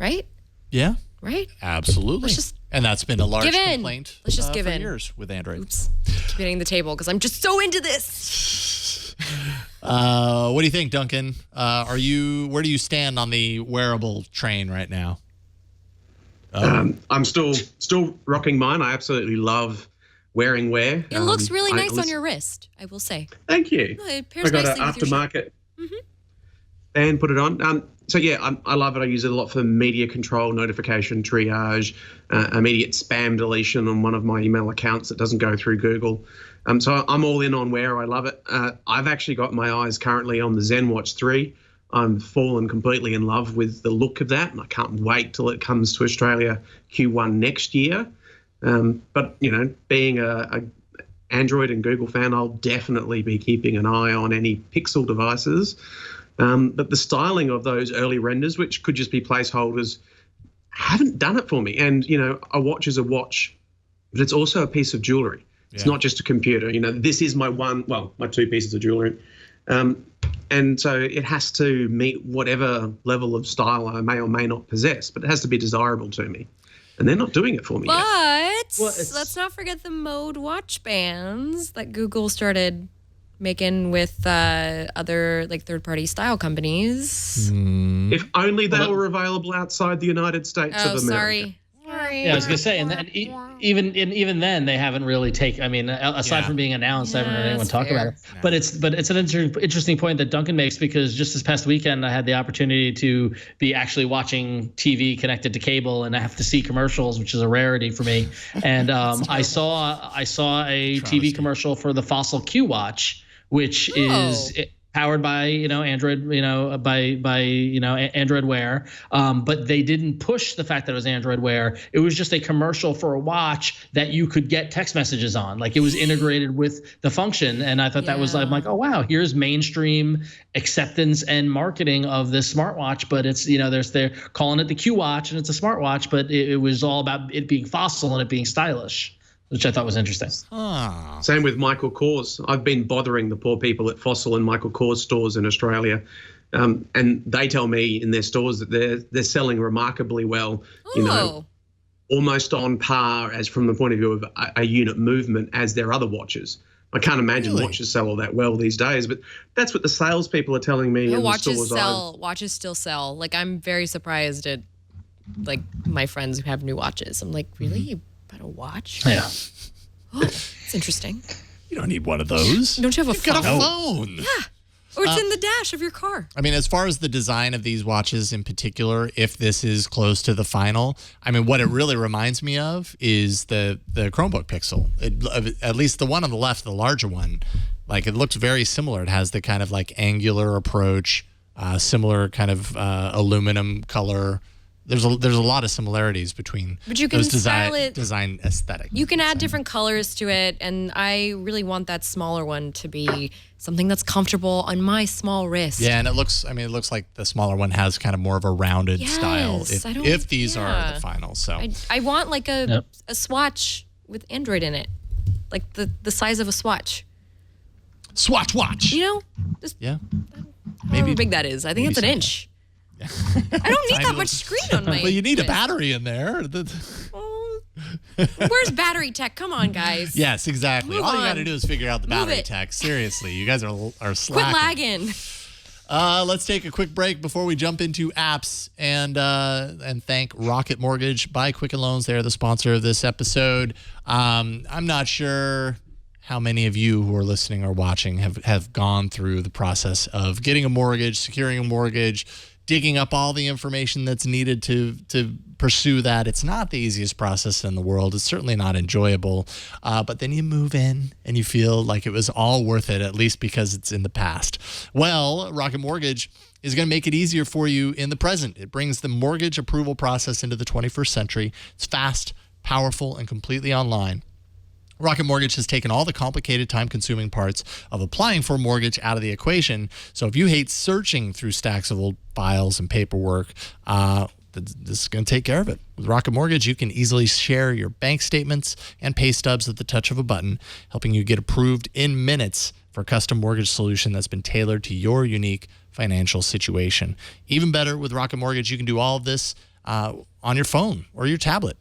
right? Yeah. Right? Absolutely. And that's been a large complaint Let's just give for in. years with Android. Oops. Keep hitting the table because I'm just so into this. What do you think, Duncan? Where do you stand on the wearable train right now? I'm still rocking mine. I absolutely love wearing wear. It looks really nice on your wrist, I will say. Thank you. No, it pairs I got nicely an with your shirt. aftermarket and put it on. So yeah, I love it. I use it a lot for media control, notification, triage, immediate spam deletion on one of my email accounts that doesn't go through Google. So I'm all in on Wear. I love it. I've actually got my eyes currently on the ZenWatch 3. I'm fallen completely in love with the look of that, and I can't wait till it comes to Australia Q1 next year. But you know, being a Android and Google fan, I'll definitely be keeping an eye on any Pixel devices. But the styling of those early renders, which could just be placeholders, haven't done it for me. And, you know, a watch is a watch, but it's also a piece of jewelry. It's not just a computer. You know, this is my two pieces of jewelry. And so it has to meet whatever level of style I may or may not possess, but it has to be desirable to me. And they're not doing it for me yet. But let's not forget the Mode watch bands that Google started making with other like third-party style companies. If only they were available outside the United States of America. Sorry. Yeah, I was gonna say, and then, even then they haven't really taken. I mean, aside from being announced, I haven't heard anyone talk about it. Yeah. But it's an interesting point that Duncan makes, because just this past weekend I had the opportunity to be actually watching TV connected to cable, and I have to see commercials, which is a rarity for me. And I saw a TV commercial for the Fossil Q watch, which is powered by Android, Android Wear, but they didn't push the fact that it was Android Wear. It was just a commercial for a watch that you could get text messages on. Like, it was integrated with the function, and I thought that was like, oh wow, here's mainstream acceptance and marketing of this smartwatch. But it's they're calling it the Q watch, and it's a smartwatch, but it was all about it being fossil and it being stylish, which I thought was interesting. Same with Michael Kors. I've been bothering the poor people at Fossil and Michael Kors stores in Australia, and they tell me in their stores that they're selling remarkably well. Almost on par as from the point of view of a unit movement as their other watches. I can't imagine watches sell all that well these days, but that's what the salespeople are telling me. Watches still sell. Like, I'm very surprised at like my friends who have new watches. I'm like, really? About a watch? Yeah. Oh, it's interesting. You don't need one of those. Don't you have a phone? You've got a phone. Yeah. Or it's in the dash of your car. I mean, as far as the design of these watches in particular, if this is close to the final, I mean, what it really reminds me of is the Chromebook Pixel. At least the one on the left, the larger one, like, it looks very similar. It has the kind of like angular approach, similar kind of aluminum color. There's a lot of similarities between those design aesthetic. You can add different colors to it, and I really want that smaller one to be something that's comfortable on my small wrist. Yeah, and it looks like the smaller one has kind of more of a rounded style. If these are the final, so I want like a Swatch with Android in it, like the size of a Swatch. Swatch watch. However big that is. I think it's an inch. I don't need that much screen on my. Well, you need a battery in there. Where's battery tech? Come on, guys. Yes, exactly. Move All you on. got to do is figure out the battery tech. Seriously, you guys are slacking. Quit lagging. Let's take a quick break before we jump into apps and thank Rocket Mortgage by Quicken Loans. They're the sponsor of this episode. I'm not sure how many of you who are listening or watching have gone through the process of getting a mortgage, securing a mortgage, digging up all the information that's needed to pursue that. It's not the easiest process in the world. It's certainly not enjoyable. But then you move in and you feel like it was all worth it, at least because it's in the past. Well, Rocket Mortgage is going to make it easier for you in the present. It brings the mortgage approval process into the 21st century. It's fast, powerful, and completely online. Rocket Mortgage has taken all the complicated, time-consuming parts of applying for a mortgage out of the equation. So if you hate searching through stacks of old files and paperwork, this is going to take care of it. With Rocket Mortgage, you can easily share your bank statements and pay stubs at the touch of a button, helping you get approved in minutes for a custom mortgage solution that's been tailored to your unique financial situation. Even better, with Rocket Mortgage, you can do all of this on your phone or your tablet.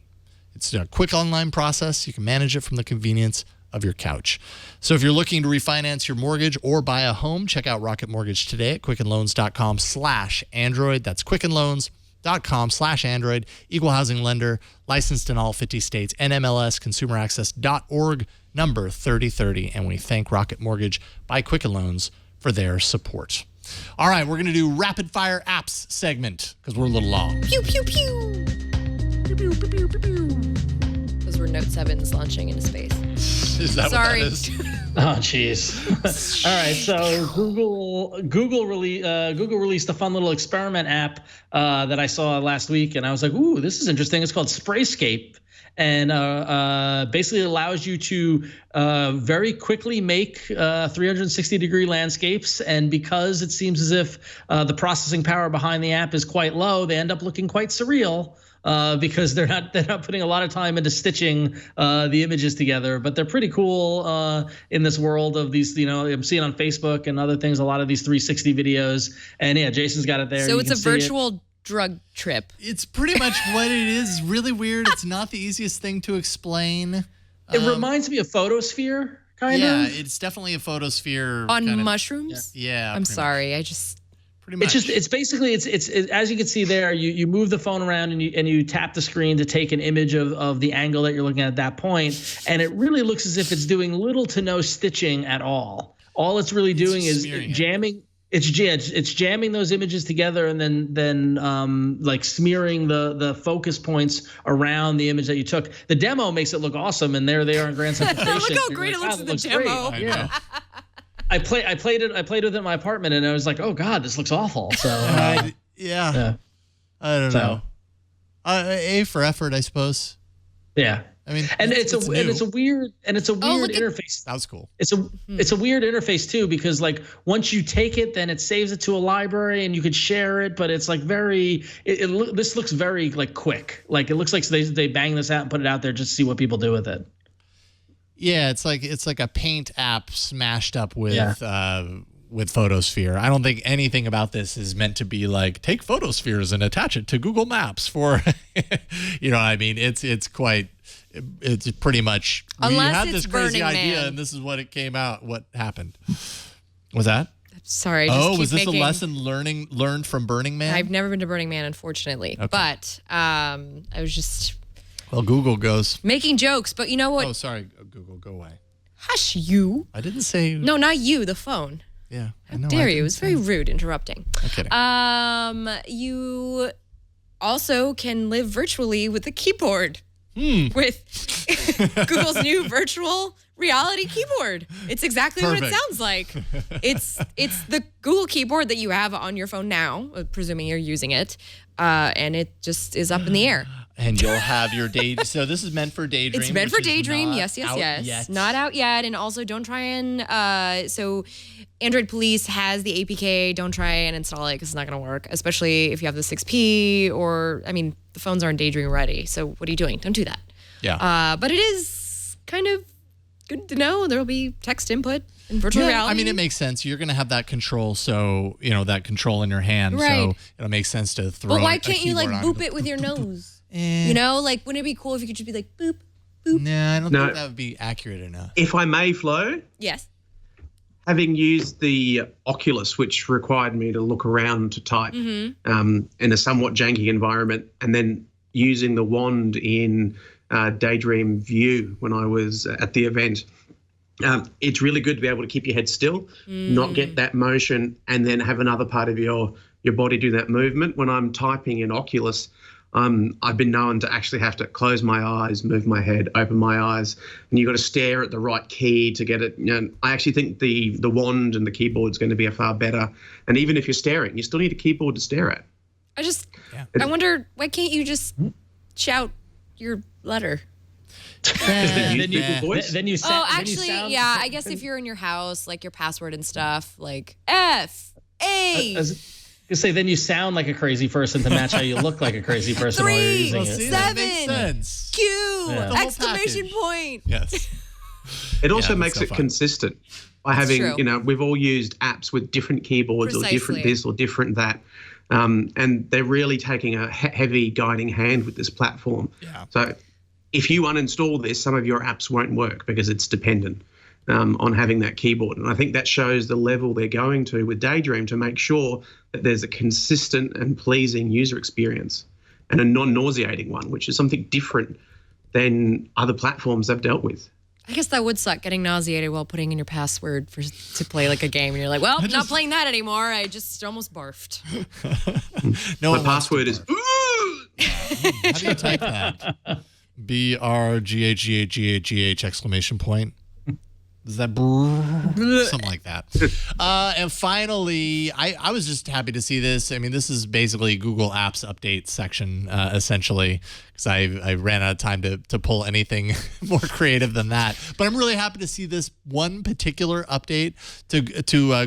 It's a quick online process. You can manage it from the convenience of your couch. So if you're looking to refinance your mortgage or buy a home, check out Rocket Mortgage today at quickenloans.com/Android. That's quickenloans.com/Android. FedEx.com/Android, equal housing lender, licensed in all 50 states, NMLS, consumeraccess.org, number 3030. And we thank Rocket Mortgage by Quicken Loans for their support. All right, we're going to do rapid fire apps segment because we're a little long. Pew, pew, pew. Pew, pew, pew, pew, pew, pew. Those were Note 7s launching into space. Is that Sorry. what that is? Oh, jeez. All right, so Google released a fun little experiment app that I saw last week, and I was like, ooh, this is interesting. It's called Sprayscape, and basically allows you to very quickly make 360-degree landscapes. And because it seems as if the processing power behind the app is quite low, they end up looking quite surreal. Because they're not putting a lot of time into stitching the images together, but they're pretty cool in this world of these. I'm seeing on Facebook and other things a lot of these 360 videos, and yeah, Jason's got it there. So it's a virtual drug trip. It's pretty much what it is. Really weird. It's not the easiest thing to explain. It reminds me of Photosphere, kind of. Yeah, it's definitely a photosphere On kind of, mushrooms? Yeah. I'm sorry. I just... Pretty much. It's basically as you can see there, you move the phone around and you tap the screen to take an image of the angle that you're looking at that point, and it really looks as if it's doing little to no stitching at all. All it's really doing is jamming. It's jamming those images together and then like smearing the focus points around the image that you took. The demo makes it look awesome, and there they are in Grand Central Station. Look how great it looks in the demo. Yeah. I played with it in my apartment, and I was like, oh God, this looks awful. So yeah. I don't know. A for effort, I suppose. Yeah. I mean, it's a weird interface. That was cool. It's a weird interface too, because like once you take it, then it saves it to a library and you could share it. But it's like this looks very like quick. Like it looks like they bang this out and put it out there just to see what people do with it. Yeah, it's like a Paint app smashed up with Photosphere. I don't think anything about this is meant to be like take photospheres and attach it to Google Maps for, you know what I mean? It's pretty much Unless we had it's this crazy Burning idea Man. and this is what it came out. What happened? Was that? Sorry. Was this a lesson learned from Burning Man? I've never been to Burning Man, unfortunately, but I was just. Well, Google goes making jokes, but you know what? Oh, sorry, Google, go away. Hush, you. I didn't say. No, not you. The phone. Yeah, How dare you? It was very rude interrupting. I'm kidding. You also can live virtually with a keyboard with Google's new virtual reality keyboard. It's exactly what it sounds like. It's the Google keyboard that you have on your phone now, presuming you're using it, and it just is up in the air. And you'll have your day. So this is meant for Daydream. It's meant for Daydream. Yes. Yet. Not out yet. And also don't try and, so Android Police has the APK. Don't try and install it because it's not going to work, especially if you have the 6P the phones aren't Daydream ready. So what are you doing? Don't do that. Yeah. But it is kind of good to know. There'll be text input in virtual reality. I mean, it makes sense. You're going to have that control. So, that control in your hand. Right. So it'll make sense to throw But why can't you boop it with your nose? Wouldn't it be cool if you could just be like, boop, boop? Nah, I don't think that would be accurate enough. If I may, Flo? Yes. Having used the Oculus, which required me to look around to type in a somewhat janky environment, and then using the wand in Daydream View when I was at the event, it's really good to be able to keep your head still, not get that motion, and then have another part of your body do that movement. When I'm typing in Oculus, I've been known to actually have to close my eyes, move my head, open my eyes, and you've got to stare at the right key to get it. I actually think the wand and the keyboard is going to be a far better. And even if you're staring, you still need a keyboard to stare at. I wonder, why can't you just shout your letter? Then you sound. I guess if you're in your house, like your password and stuff, like F-A. Then you sound like a crazy person to match how you look like a crazy person while you're using it. 7 Q exclamation point. Yes. It also makes it consistent by having, we've all used apps with different keyboards or different this or different that. And they're really taking a heavy guiding hand with this platform. Yeah. So if you uninstall this, some of your apps won't work because it's dependent. on having that keyboard. And I think that shows the level they're going to with Daydream to make sure that there's a consistent and pleasing user experience and a non-nauseating one, which is something different than other platforms they've dealt with. I guess that would suck, getting nauseated while putting in your password to play like a game. And you're like, well, not playing that anymore. I just almost barfed. My password is, ooh! How do you type that? BRGHGHGH exclamation point. Is that something like that? And finally, I was just happy to see this. I mean, this is basically Google Apps update section, essentially, because I ran out of time to pull anything more creative than that. But I'm really happy to see this one particular update to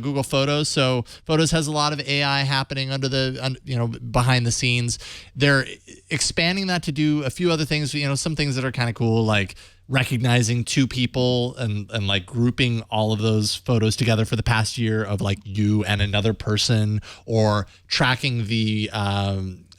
Google Photos. So Photos has a lot of AI happening behind the scenes. They're expanding that to do a few other things. Some things that are kind of cool, like recognizing two people and like grouping all of those photos together for the past year of like you and another person, or tracking the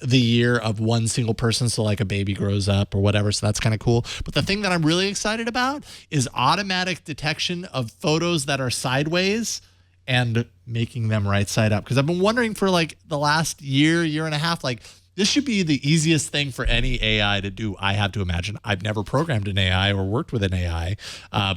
year of one single person, so like a baby grows up or whatever. So that's kind of cool. But the thing that I'm really excited about is automatic detection of photos that are sideways and making them right side up. Because I've been wondering for like the last year and a half, like, this should be the easiest thing for any AI to do, I have to imagine. I've never programmed an AI or worked with an AI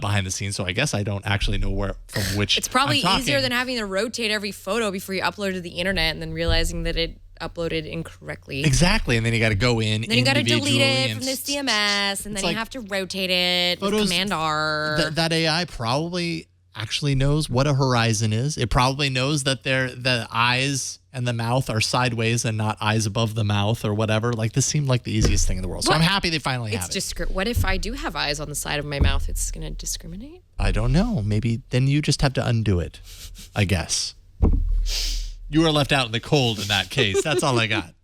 behind the scenes, so I guess I don't actually know from which. It's probably easier than having to rotate every photo before you upload to the internet and then realizing that it uploaded incorrectly. Exactly, and then you got to go in. Then you got to delete it from the CMS, and then you have to rotate it with Command R. That AI probably actually knows what a horizon is. It probably knows that the eyes and the mouth are sideways and not eyes above the mouth or whatever. Like, this seemed like the easiest thing in the world. So I'm happy they finally have it. What if I do have eyes on the side of my mouth? It's going to discriminate? I don't know. Maybe then you just have to undo it, I guess. You are left out in the cold in that case. That's all I got.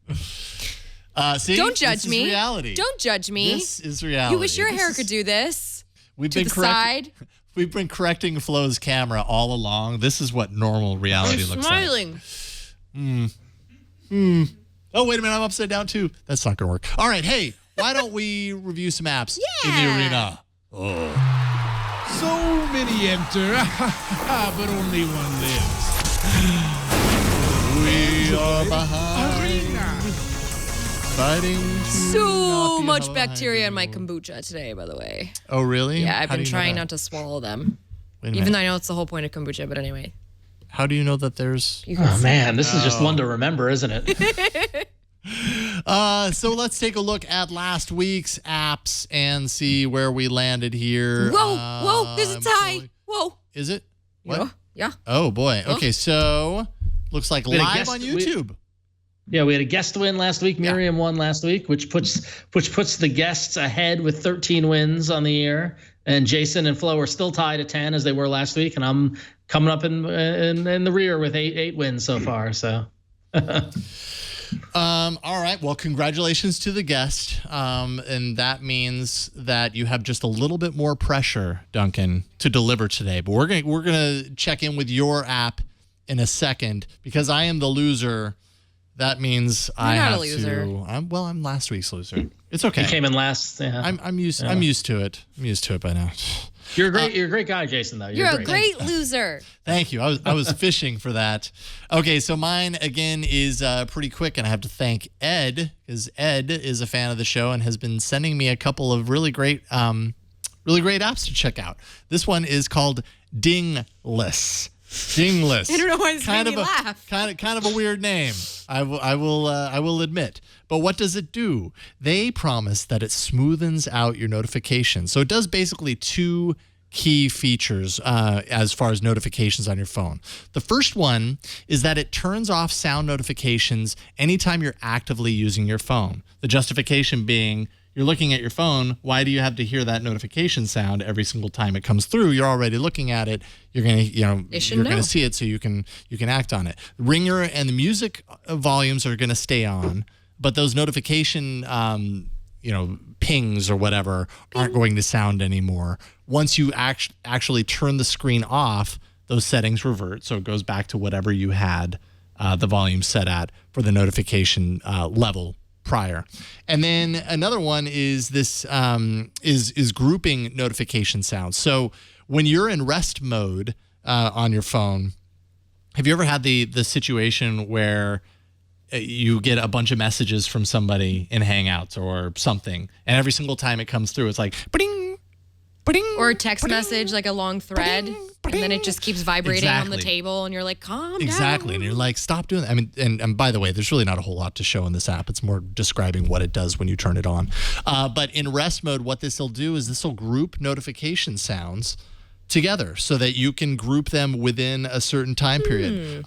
See? Don't judge me. This is reality. Don't judge me. This is reality. You wish your hair could do this. We've been correcting Flo's camera all along. This is what normal reality looks smiling. like. Oh, wait a minute. I'm upside down, too. That's not going to work. All right. Hey, why don't we review some apps in the arena? Oh. So many enter, but only one lives. We are behind. Fighting. So much bacteria in my kombucha today, by the way. Oh, really? Yeah, I've been trying not to swallow them. Even though I know it's the whole point of kombucha, but anyway. How do you know that there's... Oh, man, this is just one to remember, isn't it? So let's take a look at last week's apps and see where we landed here. Whoa, there's a tie. Whoa. Is it? What? Yeah. Oh, boy. Okay, so looks like live on YouTube. We had a guest win last week. Miriam won last week, which puts the guests ahead with 13 wins on the year. And Jason and Flo are still tied at 10 as they were last week, and I'm coming up in the rear with eight wins so far. So. All right. Well, congratulations to the guest. And that means that you have just a little bit more pressure, Duncan, to deliver today. But we're gonna check in with your app in a second, because I am the loser. That means You're I not have a loser. to. I'm last week's loser. It's okay. You came in last. Yeah. I'm used to it. I'm used to it by now. You're a great guy, Jason, though. You're a great loser. Thank you. I was fishing for that. Okay, so mine again is pretty quick, and I have to thank Ed, because Ed is a fan of the show and has been sending me a couple of really great apps to check out. This one is called Dingless. Dingless. I don't know why it's making me laugh. Kind of a weird name. I will admit. But what does it do? They promise that it smoothens out your notifications. So it does basically two key features as far as notifications on your phone. The first one is that it turns off sound notifications anytime you're actively using your phone. The justification being, you're looking at your phone. Why do you have to hear that notification sound every single time it comes through? You're already looking at it. You're gonna see it, so you can act on it. Ringer and the music volumes are gonna stay on, but those notification pings or whatever aren't going to sound anymore. Once you actually turn the screen off, those settings revert, so it goes back to whatever you had the volume set at for the notification level prior. And then another one is this is grouping notification sounds. So when you're in rest mode on your phone, have you ever had the situation where you get a bunch of messages from somebody in Hangouts or something, and every single time it comes through, it's like, ba-ding, ba-ding, or a text ba-ding, message, like a long thread, ba-ding, and then it just keeps vibrating on the table, and you're like, calm down. Exactly, and you're like, stop doing that. I mean, and by the way, there's really not a whole lot to show in this app. It's more describing what it does when you turn it on. But in rest mode, what this will do is this will group notification sounds together so that you can group them within a certain time period.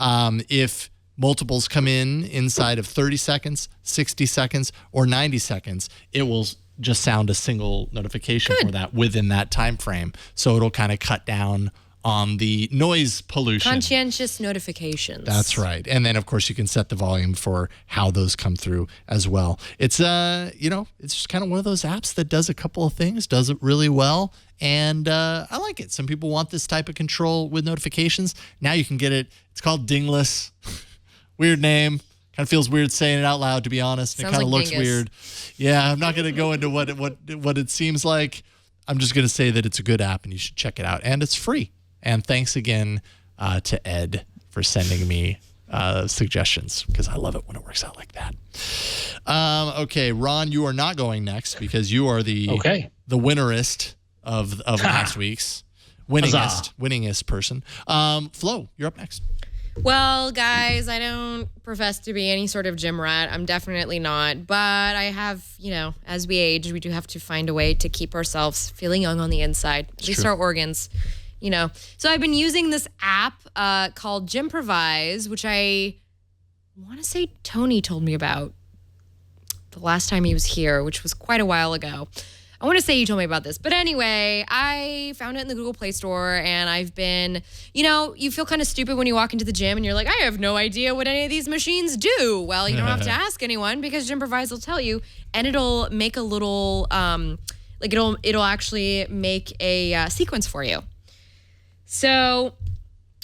If multiples come in inside of 30 seconds, 60 seconds, or 90 seconds, it will just sound a single notification for that within that time frame. So it'll kind of cut down on the noise pollution. Conscientious notifications. That's right. And then, of course, you can set the volume for how those come through as well. It's, it's just kind of one of those apps that does a couple of things, does it really well. And I like it. Some people want this type of control with notifications. Now you can get it. It's called Dingless. Weird name. Kind of feels weird saying it out loud, to be honest. And it kind of looks weird. Yeah, I'm not going to go into what it seems like. I'm just going to say that it's a good app and you should check it out. And it's free. And thanks again to Ed for sending me suggestions, because I love it when it works out like that. Okay, Ron, you are not going next because you are the winnerist of last week's winningest person. Flo, you're up next. Well, guys, I don't profess to be any sort of gym rat. I'm definitely not. But I have, as we age, we do have to find a way to keep ourselves feeling young on the inside, at least our organs. So I've been using this app called Gymprovise, which I want to say Tony told me about the last time he was here, which was quite a while ago. I want to say he told me about this. But anyway, I found it in the Google Play Store, and I've been, you feel kind of stupid when you walk into the gym and you're like, I have no idea what any of these machines do. Well, you don't have to ask anyone because Gymprovise will tell you, and it'll make a little, it'll actually make a sequence for you. So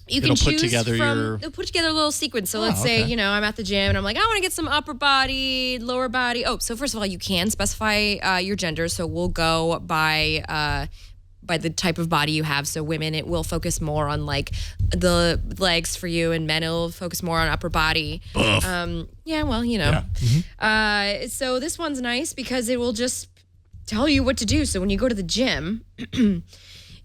you can choose they'll put together a little sequence. So let's say, I'm at the gym and I'm like, I want to get some upper body, lower body. Oh, so first of all, you can specify your gender. So we'll go by the type of body you have. So women, it will focus more on like the legs for you, and men, it'll focus more on upper body. Buff. Yeah, well, Yeah. Mm-hmm. So this one's nice because it will just tell you what to do. So when you go to the gym,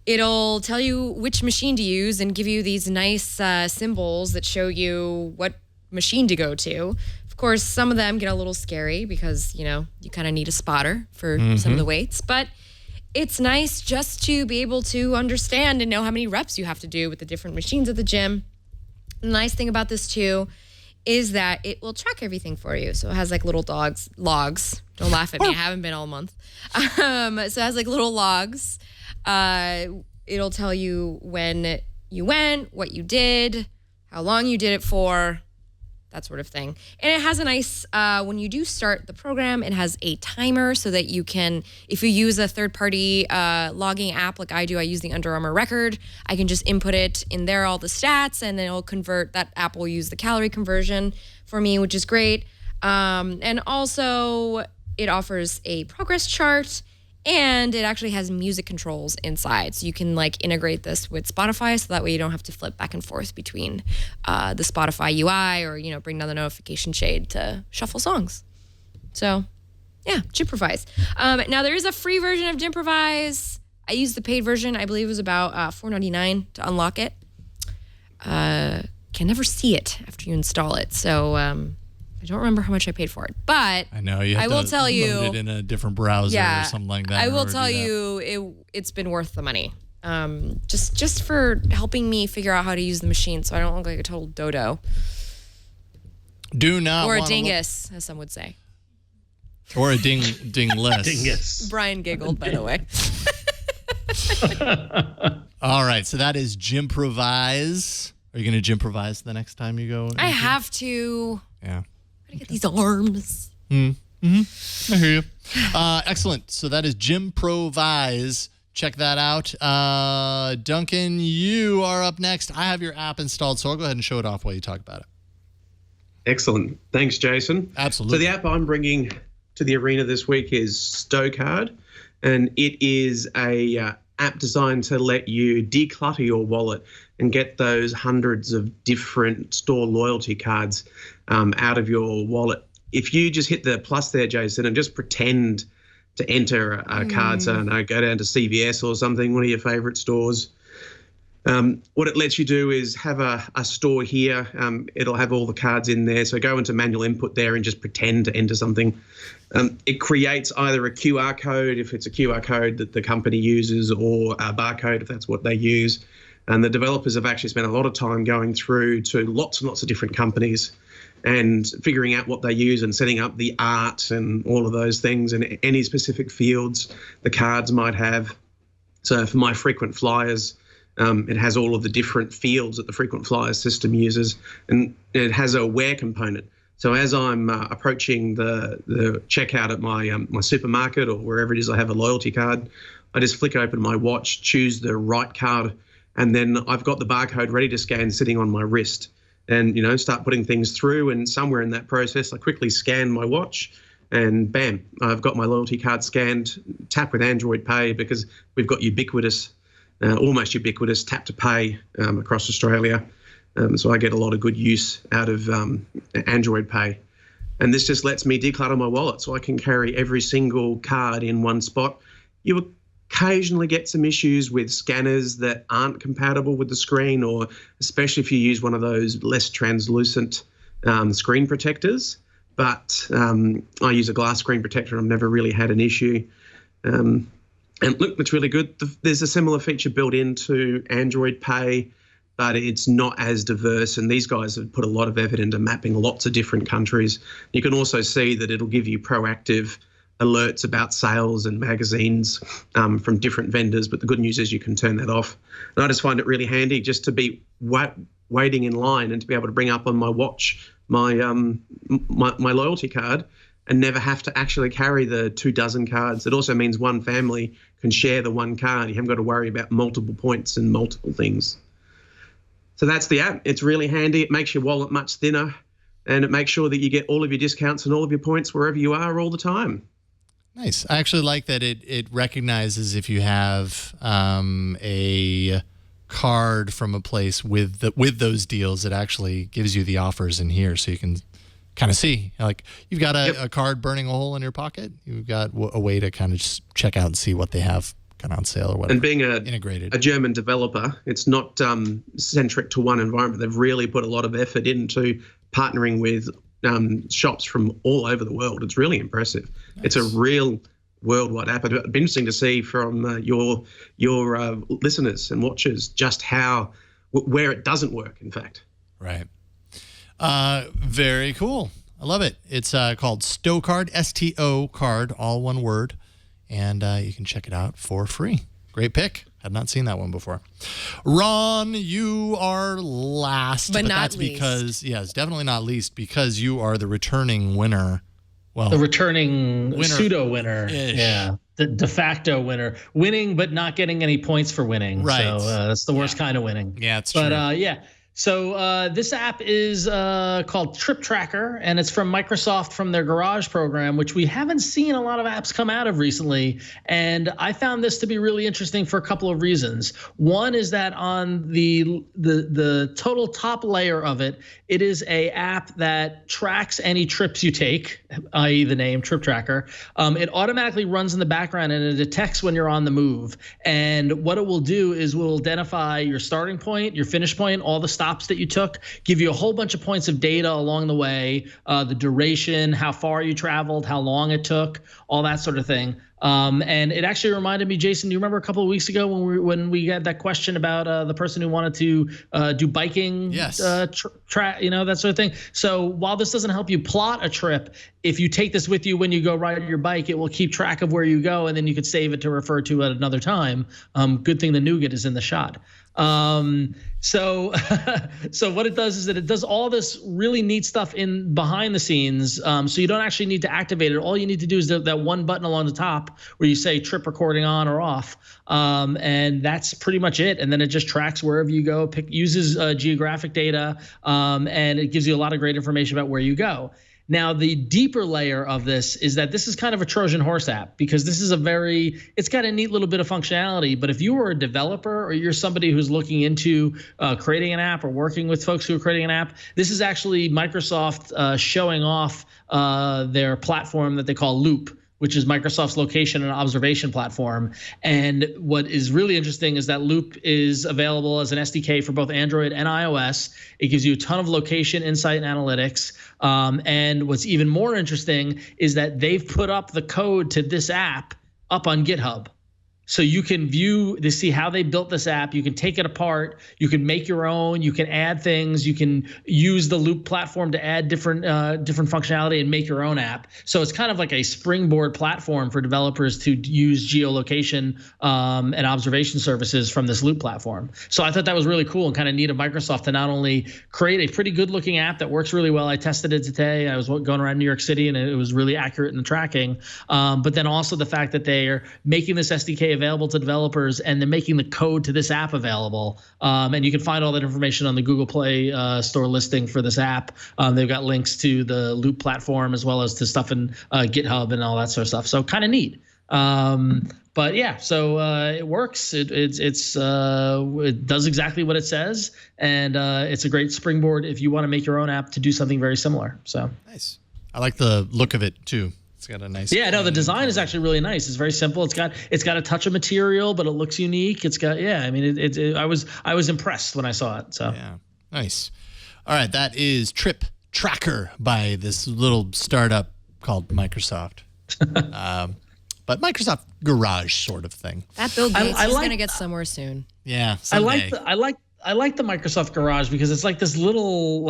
it'll tell you which machine to use and give you these nice symbols that show you what machine to go to. Of course, some of them get a little scary because, you kind of need a spotter for some of the weights. But it's nice just to be able to understand and know how many reps you have to do with the different machines at the gym. The nice thing about this, too, is that it will track everything for you. So it has like little logs. Don't laugh at me. I haven't been all month. So it has like little logs. It'll tell you when you went, what you did, how long you did it for, that sort of thing. And it has a nice, when you do start the program, it has a timer so that you can, if you use a third-party logging app like I do, I use the Under Armour Record, I can just input it in there, all the stats, and then it'll convert, that app will use the calorie conversion for me, which is great. And also, it offers a progress chart, and it actually has music controls inside. So you can integrate this with Spotify, so that way you don't have to flip back and forth between the Spotify UI or, bring down the notification shade to shuffle songs. So yeah, Gymprovise. Now there is a free version of Gymprovise. I used the paid version. I believe it was about $4.99 to unlock it. Can never see it after you install it. So I don't remember how much I paid for it, but I know you have will tell you, load it in a different browser or something like that. I will tell you, it's been worth the money. Just for helping me figure out how to use the machine, so I don't look like a total dodo. Do not or a dingus, as some would say. Or a dingless. Dingus. Brian giggled, by the way. All right, so that is Gymprovise. Are you going to Gymprovise the next time you go? I have to. Yeah. Get these arms. I hear you. Excellent. So that is Gymprovise. Check that out. Duncan, you are up next. I have your app installed, so I'll go ahead and show it off while you talk about it. Excellent. Thanks, Jason. Absolutely. So the app I'm bringing to the arena this week is Stokard, and it is a app designed to let you declutter your wallet and get those hundreds of different store loyalty cards out of your wallet. If you just hit the plus there, Jason, and just pretend to enter a card, so I don't know, go down to CVS or something, one of your favorite stores. What it lets you do is have a store here. It'll have all the cards in there. So go into manual input there and just pretend to enter something. It creates either a QR code, if it's a QR code that the company uses, or a barcode, if that's what they use. And the developers have actually spent a lot of time going through to lots and lots of different companies and figuring out what they use and setting up the art and all of those things and any specific fields the cards might have. So for my frequent flyers, it has all of the different fields that the frequent flyer system uses, and it has a wear component. So as I'm approaching the checkout at my supermarket or wherever it is I have a loyalty card, I just flick open my watch, choose the right card, and then I've got the barcode ready to scan sitting on my wrist. And, start putting things through, and somewhere in that process, I quickly scan my watch and bam, I've got my loyalty card scanned. Tap with Android Pay, because we've got ubiquitous, almost ubiquitous tap to pay across Australia. So I get a lot of good use out of Android Pay. And this just lets me declutter my wallet so I can carry every single card in one spot. You occasionally get some issues with scanners that aren't compatible with the screen, or especially if you use one of those less translucent screen protectors. But I use a glass screen protector and I've never really had an issue. And look, it's really good. There's a similar feature built into Android Pay, but it's not as diverse. And these guys have put a lot of effort into mapping lots of different countries. You can also see that it'll give you proactive alerts about sales and magazines from different vendors, but the good news is you can turn that off. And I just find it really handy just to be waiting in line and to be able to bring up on my watch my loyalty card and never have to actually carry the 24 cards. It also means one family can share the one card. You haven't got to worry about multiple points and multiple things. So that's the app. It's really handy. It makes your wallet much thinner, and it makes sure that you get all of your discounts and all of your points wherever you are all the time. Nice. I actually like that it recognizes if you have a card from a place with those deals. It actually gives you the offers in here, so you can kind of see. Like, you've got a card burning a hole in your pocket. You've got a way to kind of just check out and see what they have kind of on sale or whatever. And being integrated, a German developer, it's not centric to one environment. They've really put a lot of effort into partnering with shops from all over the world. It's really impressive. Nice. It's a real worldwide app. It'd be interesting to see from your listeners and watchers just where it doesn't work, in fact. Right. Very cool. I love it. It's called Sto Card, STO card, all one word, and you can check it out for free. Great pick. I've not seen that one before. Ron, you are last, but that's least. Because, yes, definitely not least, because you are the returning winner. Well, the returning pseudo winner. Yeah. The de facto winner. Winning, but not getting any points for winning. Right. So that's the worst kind of winning. Yeah, it's true. But yeah. So this app is called Trip Tracker, and it's from Microsoft, from their Garage program, which we haven't seen a lot of apps come out of recently. And I found this to be really interesting for a couple of reasons. One is that on the total top layer of it, it is a app that tracks any trips you take, i.e. the name Trip Tracker. It automatically runs in the background, and it detects when you're on the move. And what it will do is will identify your starting point, your finish point, all the stops that you took, give you a whole bunch of points of data along the way, the duration, how far you traveled, how long it took, all that sort of thing. And it actually reminded me, Jason, do you remember a couple of weeks ago when we had that question about the person who wanted to do biking, yes, that sort of thing. So while this doesn't help you plot a trip, if you take this with you when you go ride your bike, it will keep track of where you go, and then you could save it to refer to at another time. Good thing the nougat is in the shot. So what it does is that it does all this really neat stuff in behind the scenes. So you don't actually need to activate it. All you need to do is that one button along the top where you say trip recording on or off. And that's pretty much it. And then it just tracks wherever you go, uses geographic data, and it gives you a lot of great information about where you go. Now, the deeper layer of this is that this is kind of a Trojan horse app, because this is it's got a neat little bit of functionality. But if you were a developer or you're somebody who's looking into creating an app or working with folks who are creating an app, this is actually Microsoft showing off their platform that they call Loop, which is Microsoft's location and observation platform. And what is really interesting is that Loop is available as an SDK for both Android and iOS. It gives you a ton of location, insight, and analytics. And what's even more interesting is that they've put up the code to this app up on GitHub. So you can see how they built this app. You can take it apart. You can make your own. You can add things. You can use the Loop platform to add different functionality and make your own app. So it's kind of like a springboard platform for developers to use geolocation and observation services from this Loop platform. So I thought that was really cool and kind of neat of Microsoft to not only create a pretty good looking app that works really well. I tested it today. I was going around New York City and it was really accurate in the tracking. But then also the fact that they are making this SDK available to developers, and they're making the code to this app available. And you can find all that information on the Google Play store listing for this app. They've got links to the Loop platform as well as to stuff in GitHub and all that sort of stuff. So kind of neat. But yeah, so it works. It does exactly what it says, and it's a great springboard if you want to make your own app to do something very similar. So nice. I like the look of it too. It's got a nice. Yeah, no, the design is actually really nice. It's very simple. It's got a touch of material, but it looks unique. It's got I mean, I was impressed when I saw it. So yeah, nice. All right, that is Trip Tracker by this little startup called Microsoft. But Microsoft Garage sort of thing. That Bill Gates is going to get somewhere soon. Yeah, someday. I like the Microsoft Garage because it's like this little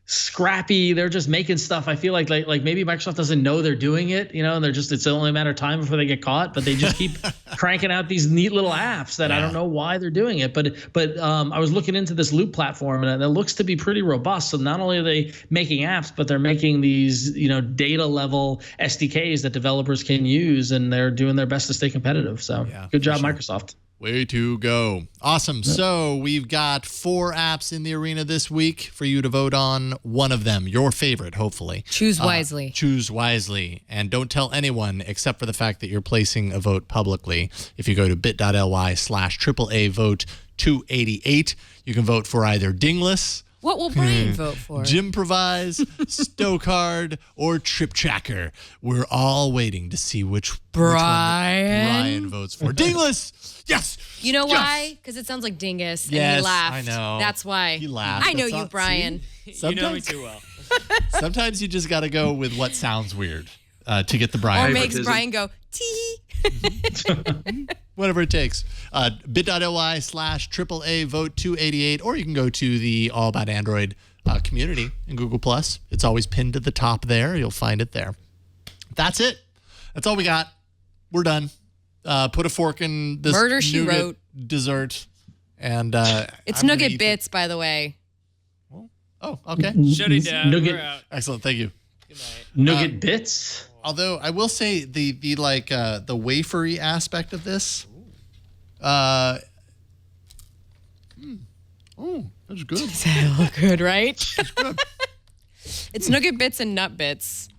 scrappy. They're just making stuff. I feel like maybe Microsoft doesn't know they're doing it, and it's only a matter of time before they get caught. But they just keep cranking out these neat little apps that I don't know why they're doing it. But I was looking into this Loop platform, and it looks to be pretty robust. So not only are they making apps, but they're making these data level SDKs that developers can use, and they're doing their best to stay competitive. So good job, Microsoft. Way to go. Awesome. So we've got 4 apps in the arena this week for you to vote on. One of them, your favorite, hopefully. Choose wisely. Choose wisely. And don't tell anyone except for the fact that you're placing a vote publicly. If you go to bit.ly/AAA vote 288, you can vote for either Dingless. What will Brian vote for? Jimprovise, Stokard, or Trip Tracker. We're all waiting to see which one Brian votes for. Dingless! Yes! You know why? Because it sounds like Dingus, and he laughed. I know. That's why. He laughed. I know you, Brian. You know me too well. Sometimes you just got to go with what sounds weird to get the Brian. Or makes Brian go, tee. Whatever it takes. Bit.ly/AAA vote 288, or you can go to the All About Android community in Google+. It's always pinned to the top there. You'll find it there. That's it. That's all we got. We're done. Put a fork in this Murder, She Wrote dessert. And it's Nugget Bits, by the way. Oh, okay. Shut it down. Nugget. We're out. Excellent. Thank you. Good night. Nugget Bits. Although I will say the wafery aspect of this. Oh, that's good. Does that look good, right? That's good. It's Nugget Bits and Nut Bits.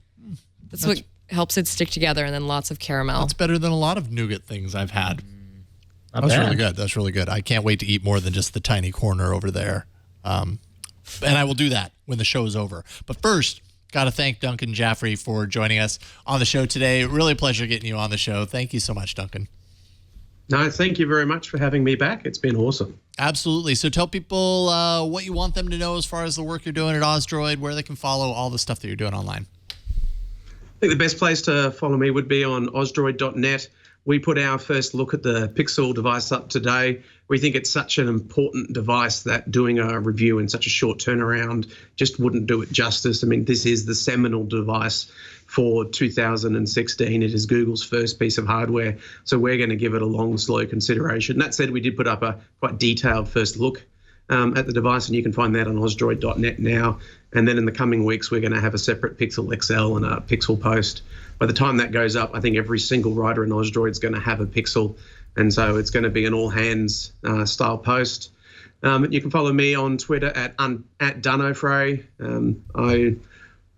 That's what helps it stick together, and then lots of caramel. That's better than a lot of nougat things I've had. Not That's bad. really good. That's really good. I can't wait to eat more than just the tiny corner over there. And I will do that when the show is over. But first, got to thank Duncan JAFFREY for joining us on the show today. Really a pleasure getting you on the show. Thank you so much, Duncan. No, thank you very much for having me back. It's been awesome. Absolutely. So tell people what you want them to know as far as the work you're doing at Osdroid, where they can follow all the stuff that you're doing online. I think the best place to follow me would be on osdroid.net. We put our first look at the Pixel device up today. We think it's such an important device that doing a review in such a short turnaround just wouldn't do it justice. I mean, this is the seminal device for 2016. It is Google's first piece of hardware, so we're going to give it a long, slow consideration. That said, we did put up a quite detailed first look at the device, and you can find that on osdroid.net now. And then in the coming weeks, we're going to have a separate Pixel XL and a Pixel post. By the time that goes up, I think every single writer in Osdroid is going to have a Pixel, and so it's going to be an all-hands style post. You can follow me on Twitter at DunJaffrey. I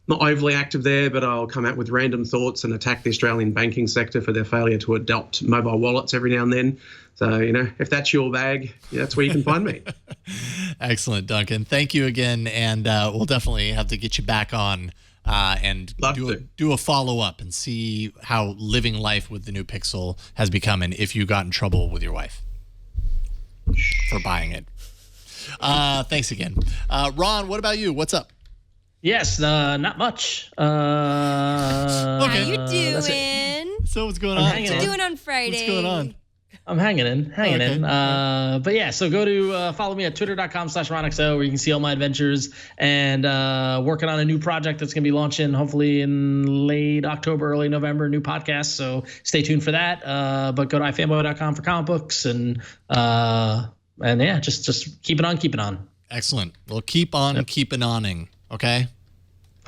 not overly active there, but I'll come out with random thoughts and attack the Australian banking sector for their failure to adopt mobile wallets every now and then. So, if that's your bag, that's where you can find me. Excellent, Duncan. Thank you again, and we'll definitely have to get you back on and do a follow-up and see how living life with the new Pixel has become and if you got in trouble with your wife for buying it. Thanks again. Ron, what about you? What's up? Yes, not much. Okay. How you doing? So what's going on? What you doing on Friday? What's going on? I'm hanging in. But yeah, so go to follow me at twitter.com/RonXO, where you can see all my adventures, and working on a new project that's going to be launching hopefully in late October, early November, new podcast. So stay tuned for that. But go to ifanboy.com for comic books, and yeah, just keep it on. Excellent. Well, keep on keeping oning. Okay.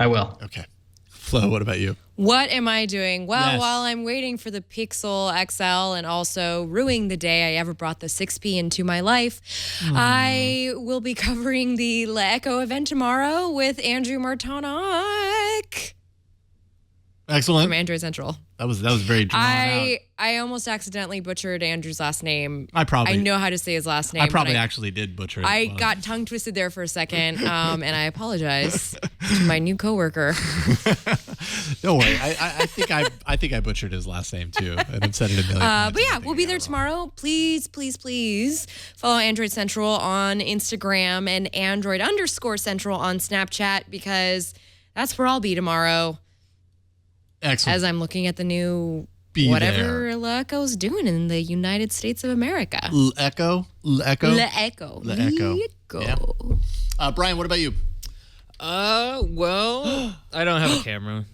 I will. Okay. Flo, what about you? What am I doing? Well, Yes. while I'm waiting for the Pixel XL and also ruining the day I ever brought the 6P into my life, I will be covering the Le Echo event tomorrow with Andrew Martonik Excellent. from Android Central. That was very drawn out. I almost accidentally butchered Andrew's last name. I know how to say his last name. I probably but actually did butcher it. I got tongue twisted there for a second, and I apologize to my new coworker. Don't worry. I think I butchered his last name too, and I've said it a million times. But yeah, we'll be there tomorrow. Please follow Android Central on Instagram and Android_Central on Snapchat, because that's where I'll be tomorrow. Excellent. As I'm looking at the new Be whatever Le Echo's doing in the United States of America. Le Echo. Yeah. Brian, what about you? Well, I don't have a camera.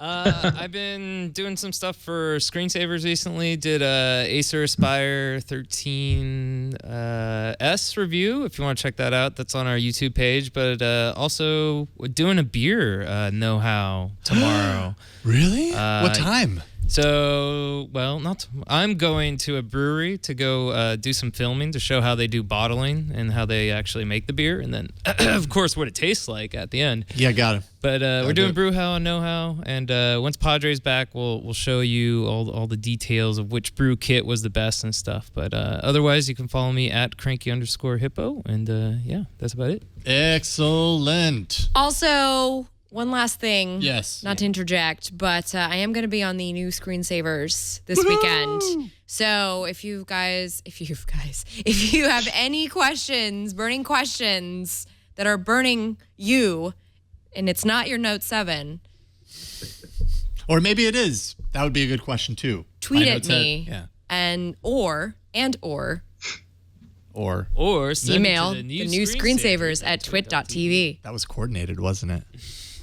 I've been doing some stuff for screensavers recently. Did a Acer Aspire 13S review. If you want to check that out, that's on our YouTube page. But also doing a beer know-how tomorrow. Really? What time? So, I'm going to a brewery to go do some filming to show how they do bottling and how they actually make the beer, and then, of course, what it tastes like at the end. Yeah, got it. But we're doing brew how and know how, and once Padre's back, we'll show you all the details of which brew kit was the best and stuff. But otherwise, you can follow me at cranky_hippo, and yeah, that's about it. Excellent. Also, one last thing. Yes. Not to interject, but I am going to be on the new screensavers this weekend. So if you have any burning questions that are burning you, and it's not your Note 7. Or maybe it is. That would be a good question too. Tweet at me. Yeah. Or send email it to the new screensavers at twit.tv. That was coordinated, wasn't it?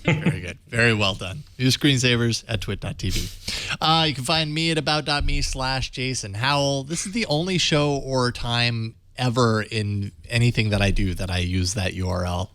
Very good. Very well done. New screensavers at twit.tv. You can find me at about.me/Jason Howell. This is the only show or time ever in anything that I do that I use that URL.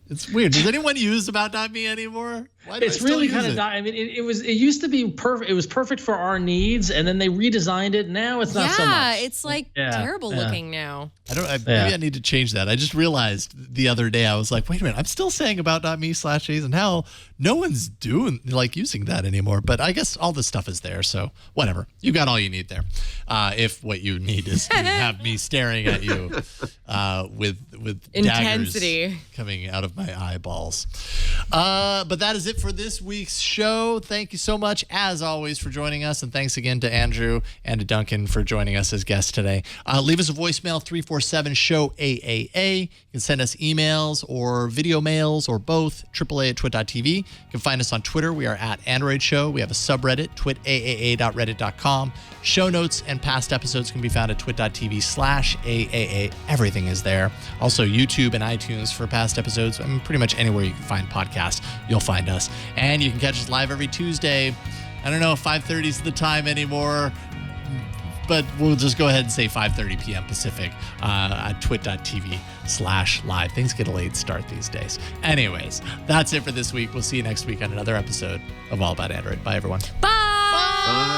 It's weird. Does anyone use about.me anymore? It's really kind of. I mean, it used to be perfect. It was perfect for our needs, and then they redesigned it. Now it's not so much. Yeah, it's like terrible looking now. Maybe I need to change that. I just realized the other day, I was like, wait a minute, I'm still saying about.me/Jason Howell. No one's using that anymore. But I guess all this stuff is there, so whatever. You got all you need there. If what you need is to have me staring at you with intensity daggers coming out of my eyeballs. But that is it for this week's show. Thank you so much, as always, for joining us, and thanks again to Andrew and to Duncan for joining us as guests today. Leave us a voicemail, 347-SHOW-AAA. You can send us emails or video mails or both, AAA@twit.tv. You can find us on Twitter. We are at Android Show. We have a subreddit, twitaaa.reddit.com. Show notes and past episodes can be found at twit.tv/AAA. Everything is there. Also, YouTube and iTunes for past episodes. I mean, pretty much anywhere you can find podcasts, you'll find us. And you can catch us live every Tuesday. I don't know if 5:30 is the time anymore, but we'll just go ahead and say 5:30 p.m. Pacific at twit.tv/live. Things get a late start these days. Anyways, that's it for this week. We'll see you next week on another episode of All About Android. Bye, everyone. Bye.